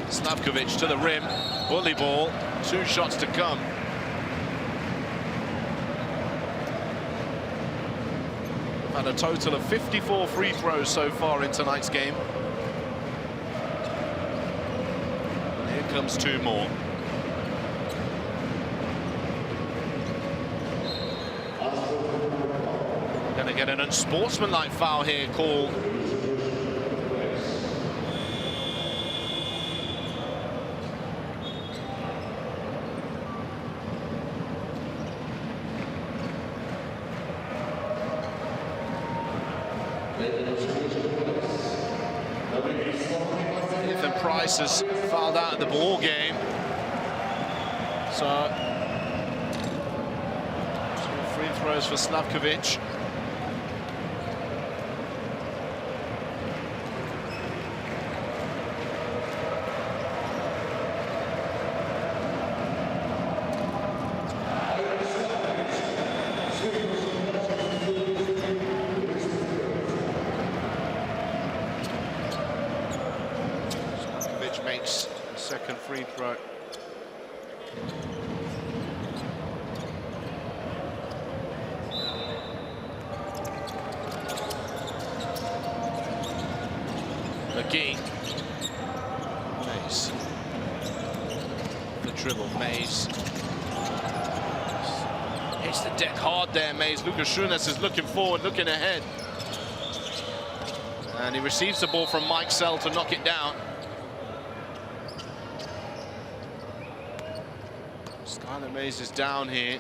Slavkovic to the rim. Bully ball. 2 shots to come. Had a total of 54 free throws so far in tonight's game. Here comes 2 more. Gonna get an unsportsmanlike foul here called. Ethan Price has fouled out of the ball game. So 2 free throws for Slavkovic. Makes the second free throw. McGee. Mays. The dribble, Mays. Hits the deck hard there, Mays. Lukashunas is looking forward, looking ahead. And he receives the ball from Mike Sell to knock it down. Skylar Mays is down here.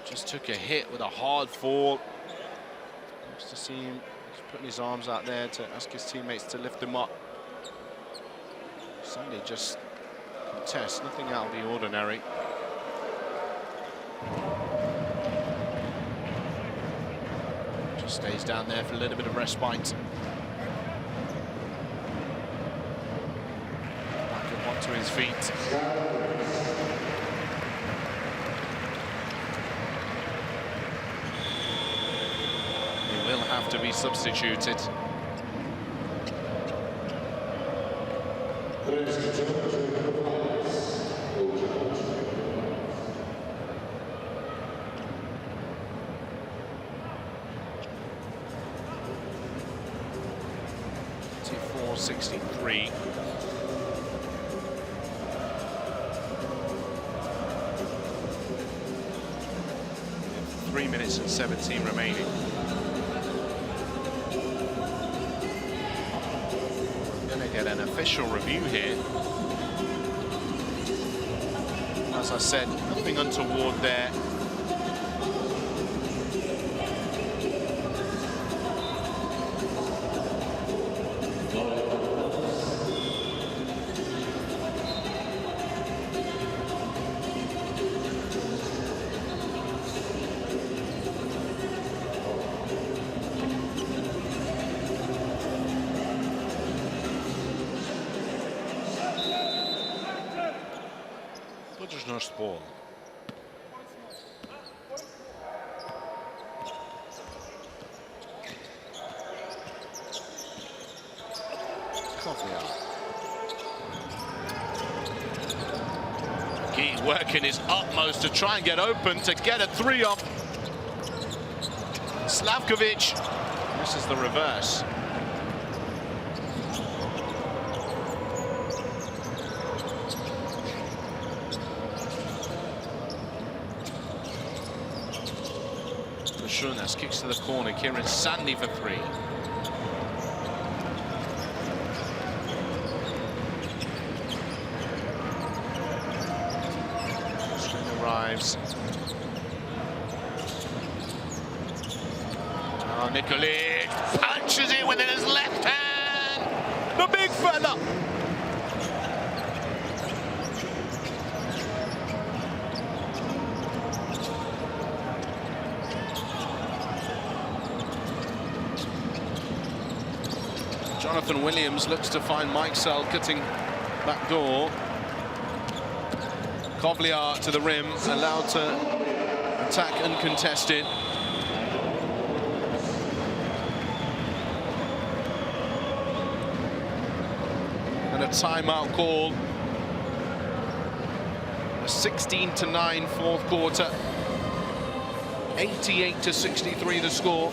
Just took a hit with a hard fall. Just to see him putting his arms out there to ask his teammates to lift him up. Suddenly just contest, nothing out of the ordinary. Just stays down there for a little bit of respite. Back up onto his feet. Will have to be substituted. .64.63. Three minutes and 17 remaining. Get an official review here. As I said, nothing untoward there. Buducnost ball. Keith working his utmost to try and get open, to get a 3 off. Slavkovic. This is the reverse. Valanciunas kicks to the corner. Kieran Sandy for three. String arrives. Oh, Nikolic punches it within his left hand. The big fella. Jonathan Williams looks to find Mike Sell cutting back door. Kovliar to the rim, allowed to attack uncontested. And a timeout call. A 16-9 fourth quarter. 88-63 the score.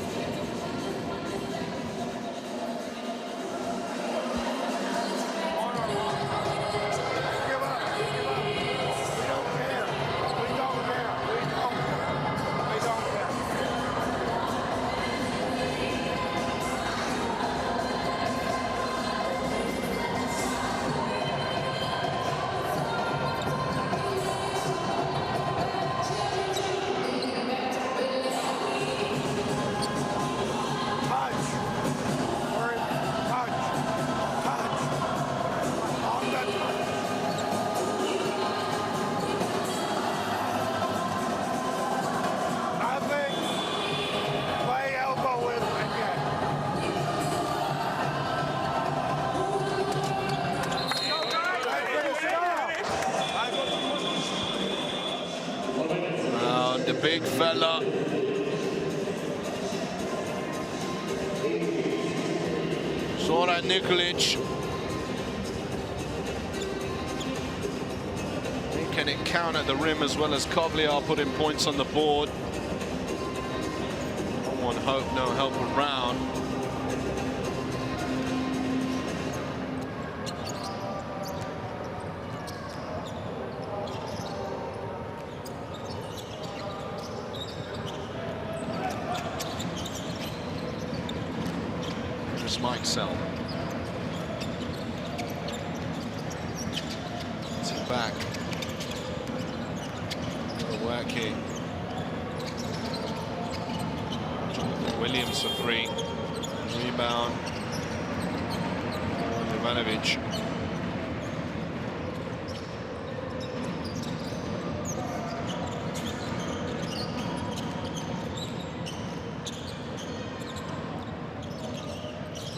The big fella. Zoran Nikolic. Can it count at the rim as well as Kovliar putting points on the board? One hope, no help around. Mike Sell. It's back. The work here. Jonathan Williams for three. Rebound. Jovanovic.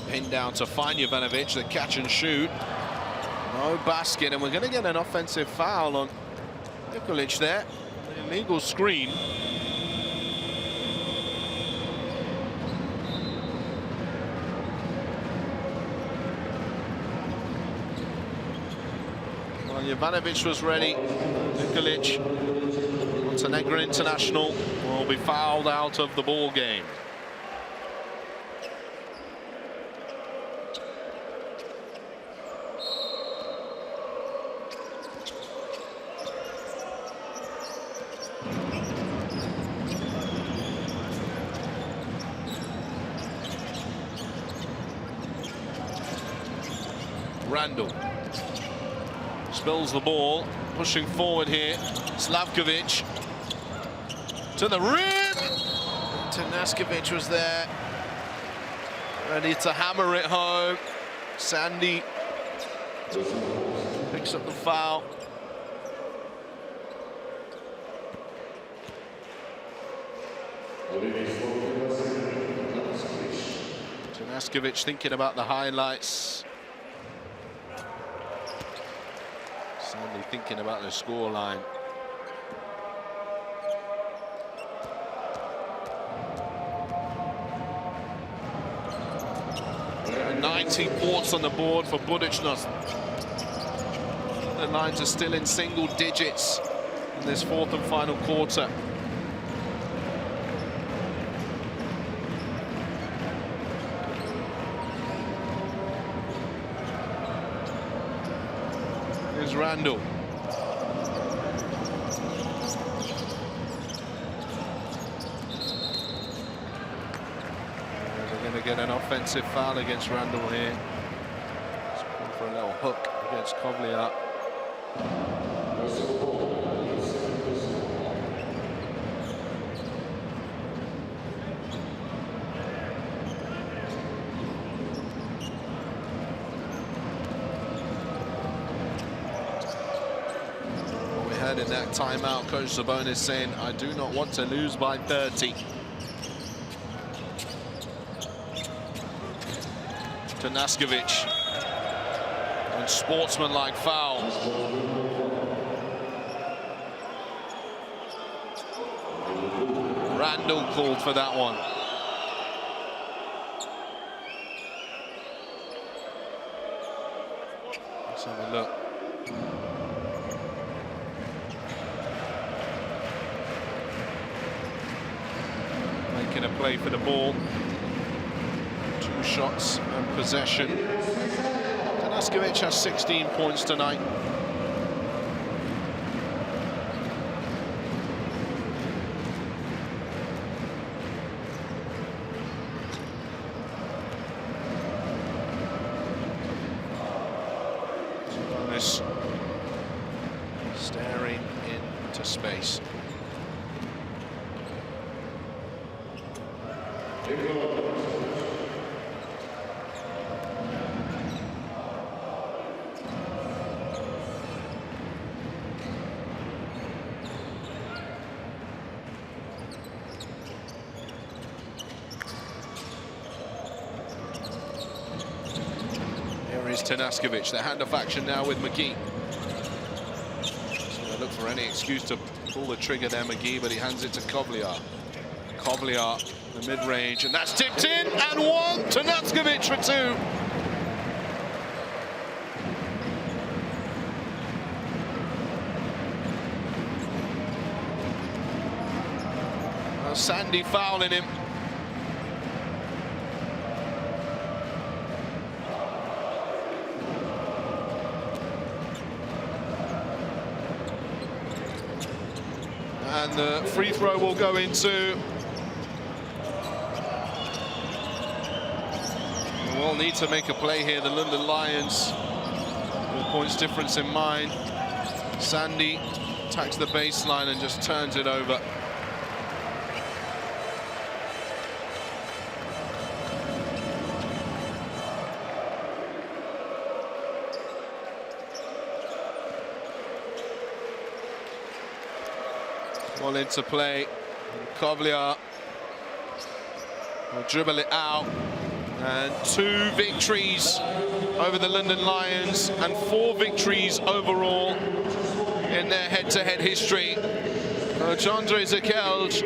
Pinned down to find Jovanovic, the catch and shoot. No basket, and we're going to get an offensive foul on Nikolic there. An illegal screen. Well, Jovanovic was ready. Nikolic, Montenegro international, will be fouled out of the ball game. Randall spills the ball, pushing forward here. Slavkovic to the rim. Tanaskovic was there, ready to hammer it home. Sandy picks up the foul. Tanaskovic thinking about the highlights. Sandy thinking about the scoreline. And 19 points on the board for Buducnost. The lines are still in single digits in this fourth and final quarter. Here's Randall. get an offensive foul against Randall here. He's going for a little hook against Kovliar. In that timeout, Coach Sabonis saying, I do not want to lose by 30. Tanaskovic. And sportsmanlike foul. Randall called for that one. Let's have a look. A play for the ball. 2 shots and possession. Tanaskovic has 16 points tonight. Sabonis staring into space. Here is Tanaskovic, the handoff action now with McGee. He's going to look for any excuse to pull the trigger there, McGee, but he hands it to Kovliar. Kovliar, the mid-range, and that's tipped in, and 1, Tanaskovic for 2. Sandy fouling him. And the free throw will go into. We'll need to make a play here, the London Lions, with points difference in mind. Sandy attacks the baseline and just turns it over. Ball into play. Kovliar will dribble it out. And 2 victories over the London Lions and 4 victories overall in their head-to-head history. Chandra Zakelj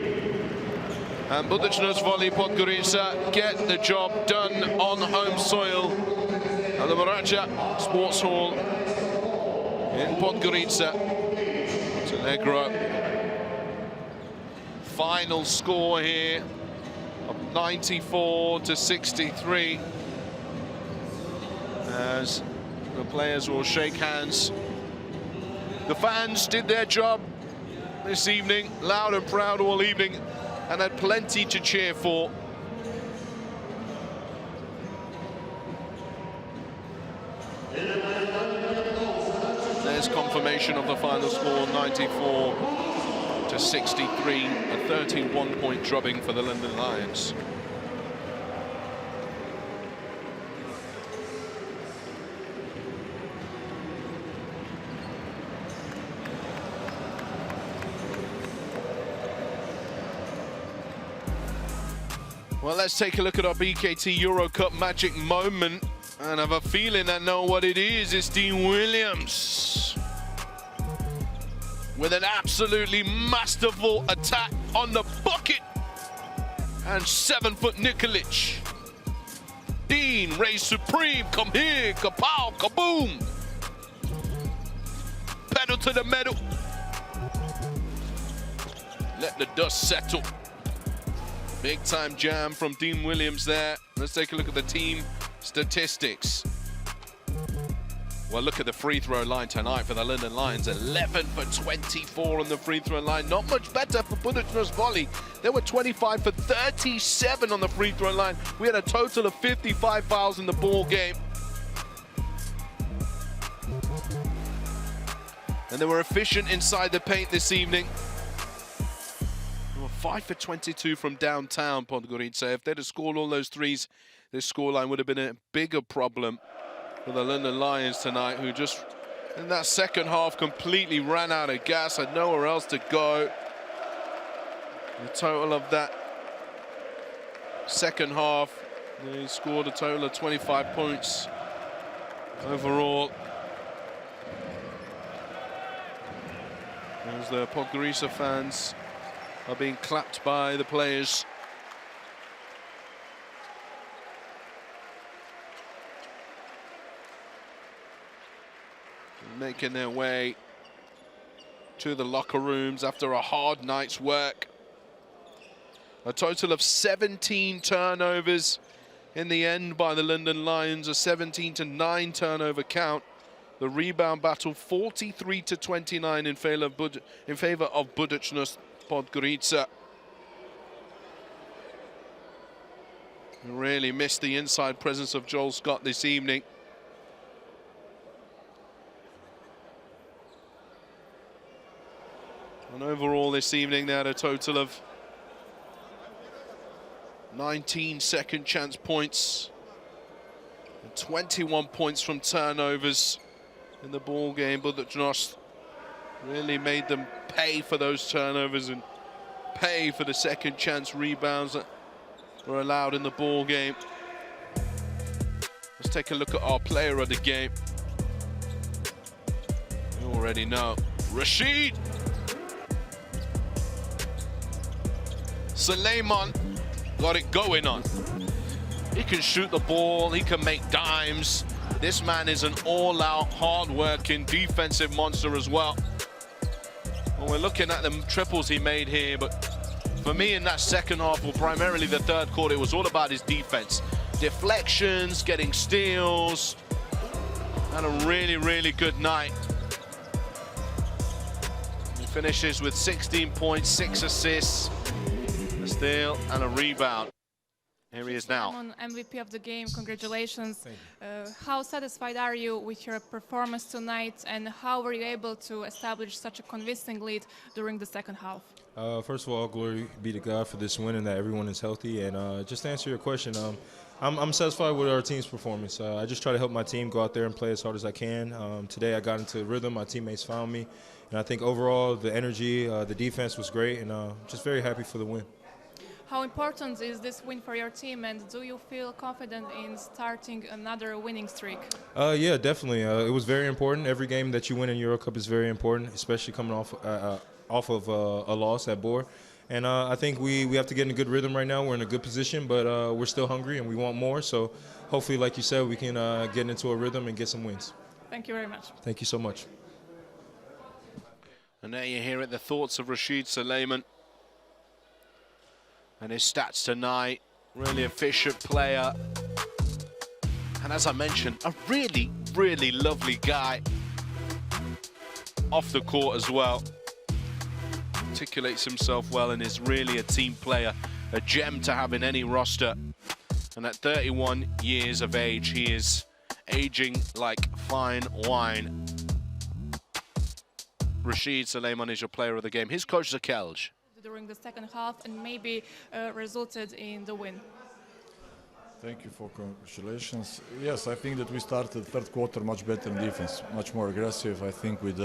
and Buducnost Voli Podgorica get the job done on home soil at the Moraja Sports Hall in Podgorica. Montenegro. Final score here of 94-63 as the players will shake hands. The fans did their job this evening, loud and proud all evening, and had plenty to cheer for. There's confirmation of the final score, 94-63, a 31-point drubbing for the London Lions. Well, let's take a look at our BKT EuroCup magic moment. And I have a feeling I know what it is. It's Dean Williams with an absolutely masterful attack on the bucket. And 7-foot Nikolic. Dean, Ray Supreme, come here, kapow, kaboom. Pedal to the metal. Let the dust settle. Big time jam from Dean Williams there. Let's take a look at the team statistics. Well, look at the free throw line tonight for the London Lions. 11 for 24 on the free throw line. Not much better for Buducnost Voli. They were 25 for 37 on the free throw line. We had a total of 55 fouls in the ball game. And they were efficient inside the paint this evening. They were 5 for 22 from downtown Podgorica. If they'd have scored all those threes, this scoreline would have been a bigger problem for the London Lions tonight, who just, in that second half, completely ran out of gas, had nowhere else to go. The total of that second half, they scored a total of 25 points overall. As the Podgorica fans are being clapped by the players. Making their way to the locker rooms after a hard night's work. A total of 17 turnovers in the end by the London Lions, a 17-9 turnover count. The rebound battle 43 to 29 in favor of Buducnost Podgorica. Really missed the inside presence of Joel Scott this evening. And overall this evening they had a total of 19 second chance points and 21 points from turnovers in the ball game. Buducnost really made them pay for those turnovers and pay for the second chance rebounds that were allowed in the ball game. Let's take a look at our player of the game. You already know, Rashid Suleiman got it going on. He can shoot the ball, he can make dimes. This man is an all-out, hard-working defensive monster as well. Well, we're looking at the triples he made here, but for me in that second half, or primarily the third quarter, it was all about his defense. Deflections, getting steals. Had a really, really good night. He finishes with 16 points, 6 assists, a steal and a rebound. Here he is now. MVP of the game, congratulations. How satisfied are you with your performance tonight, and how were you able to establish such a convincing lead during the second half? First of all, glory be to God for this win and that everyone is healthy. And just to answer your question, I'm satisfied with our team's performance. I just try to help my team go out there and play as hard as I can. Today I got into rhythm, my teammates found me. And I think overall the energy, the defense was great, and just very happy for the win. How important is this win for your team, and do you feel confident in starting another winning streak? Yeah, definitely. It was very important. Every game that you win in EuroCup is very important, especially coming off of a loss at Bor. And I think we have to get in a good rhythm right now. We're in a good position, but we're still hungry and we want more. So hopefully, like you said, we can get into a rhythm and get some wins. Thank you very much. Thank you so much. And there you hear it, the thoughts of Rashid Suleiman. And his stats tonight, really efficient player. And as I mentioned, a really, really lovely guy off the court as well. Articulates himself well and is really a team player, a gem to have in any roster. And at 31 years of age, he is aging like fine wine. Rashid Suleiman is your player of the game. His coach, Zakelj. During the second half, and maybe resulted in the win. Thank you for congratulations. Yes, I think that we started third quarter much better in defense, much more aggressive. I think with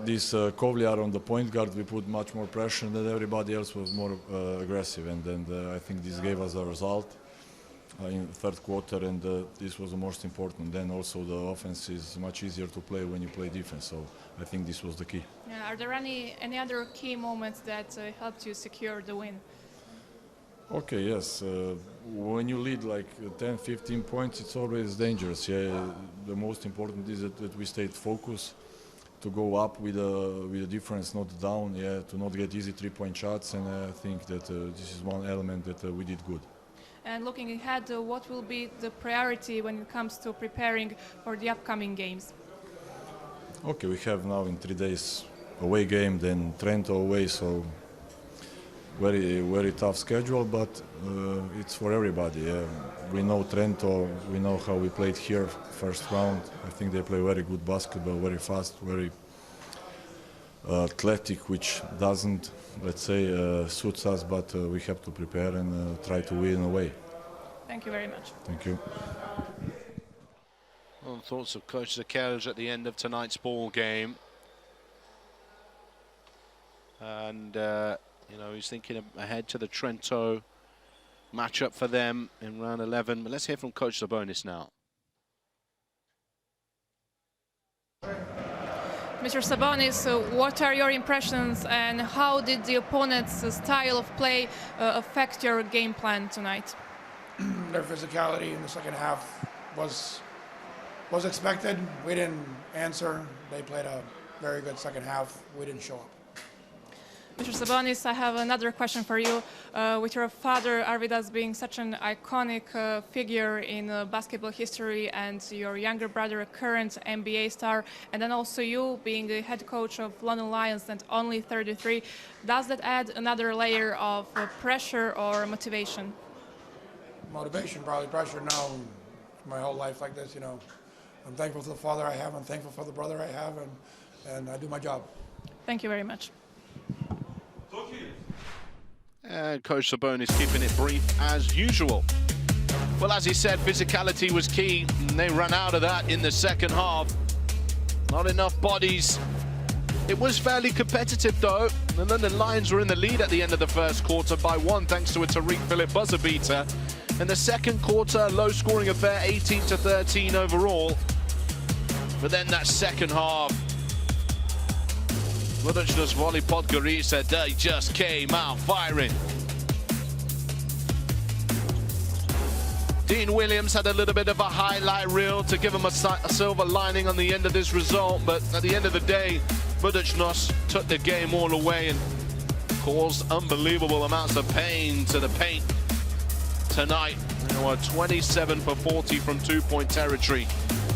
this Kovliar on the point guard, we put much more pressure, and then everybody else was more aggressive. And then I think this gave us a result in the third quarter, and this was the most important. Then also the offense is much easier to play when you play defense. So I think this was the key. Yeah, are there any other key moments that helped you secure the win? Okay, yes. When you lead like 10, 15 points, it's always dangerous. Yeah, the most important is that we stayed focused, to go up with a difference, not down. Yeah, to not get easy 3-point shots, and I think that this is one element that we did good. And looking ahead, what will be the priority when it comes to preparing for the upcoming games? Okay, we have now in 3 days away game, then Trento away, so very tough schedule, but it's for everybody. We know Trento, we know how we played here first round. I think they play very good basketball, very fast, very athletic, which doesn't, let's say, suits us, but we have to prepare and try to win away. Thank you very much. Thank you. Well, thoughts of Coach Zakelj at the end of tonight's ball game. And, you know, he's thinking ahead to the Trento matchup for them in round 11. But let's hear from Coach Sabonis now. Mr. Sabonis, what are your impressions and how did the opponent's style of play affect your game plan tonight? Their physicality in the second half was expected. We didn't answer. They played a very good second half. We didn't show up. Mr. Sabonis, I have another question for you. With your father, Arvidas, being such an iconic figure in basketball history, and your younger brother, a current NBA star, and then also you being the head coach of London Lions and only 33, does that add another layer of pressure or motivation? Motivation, probably pressure. No, my whole life like this, you know. I'm thankful for the father I have. I'm thankful for the brother I have, and I do my job. Thank you very much. And Coach Sabonis keeping it brief as usual. Well, as he said, physicality was key, and they ran out of that in the second half. Not enough bodies. It was fairly competitive, though. The London Lions were in the lead at the end of the first quarter by 1, thanks to a Tariq Phillip buzzer beater. In the second quarter, low-scoring affair, 18-13 overall. But then that second half, Buducnost Voli Podgorica, they just came out firing. Dean Williams had a little bit of a highlight reel to give him a silver lining on the end of this result, but at the end of the day, Buducnost took the game all away and caused unbelievable amounts of pain to the paint tonight. They were 27 for 40 from two-point territory,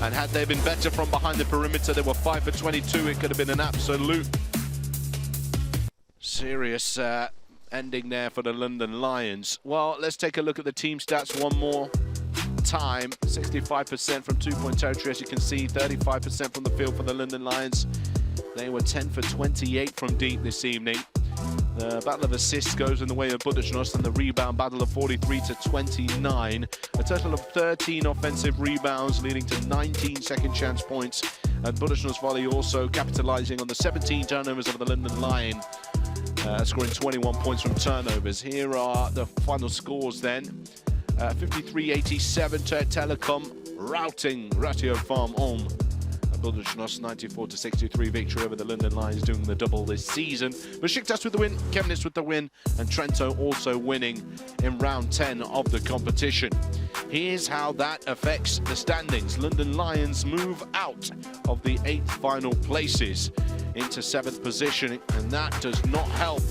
and had they been better from behind the perimeter, they were 5 for 22. It could have been an absolute serious ending there for the London Lions. Well, let's take a look at the team stats one more time. 65% from two-point territory, as you can see, 35% from the field for the London Lions. They were 10 for 28 from deep this evening. The battle of assists goes in the way of Buducnost, and the rebound battle of 43-29. A total of 13 offensive rebounds, leading to 19 second chance points. And Buducnost Voli also capitalizing on the 17 turnovers of the London Lion, scoring 21 points from turnovers. Here are the final scores then. 53-87 to Telecom, routing Ratio Farm Ulm. Buducnost 94-63 victory over the London Lions, doing the double this season. Besiktas with the win, Chemnitz with the win, and Trento also winning in round 10 of the competition. Here's how that affects the standings. London Lions move out of the 8th final places into 7th position, and that does not help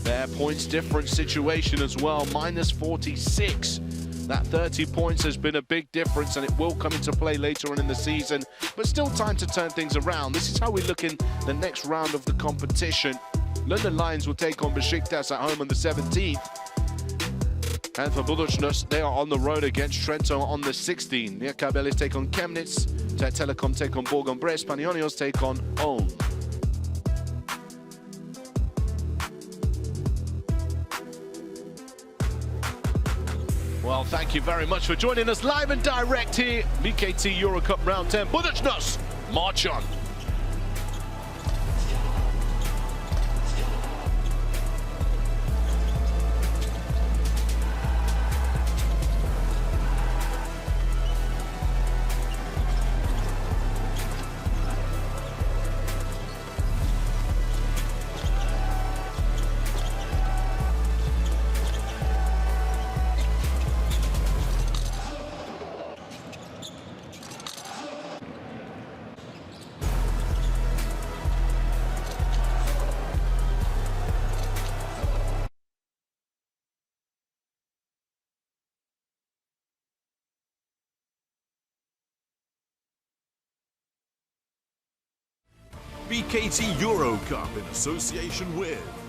their points difference situation as well. Minus 46. That 30 points has been a big difference, and it will come into play later on in the season, but still time to turn things around. This is how we look in the next round of the competition. London Lions will take on Besiktas at home on the 17th. And for Buducnost, they are on the road against Trento on the 16th. Liekabelis take on Chemnitz, Telecom take on Bourg-en-Bresse, Panionios take on Ulm. Well, thank you very much for joining us live and direct here. BKT EuroCup Round 10. Buducnost, march on. BKT EuroCup in association with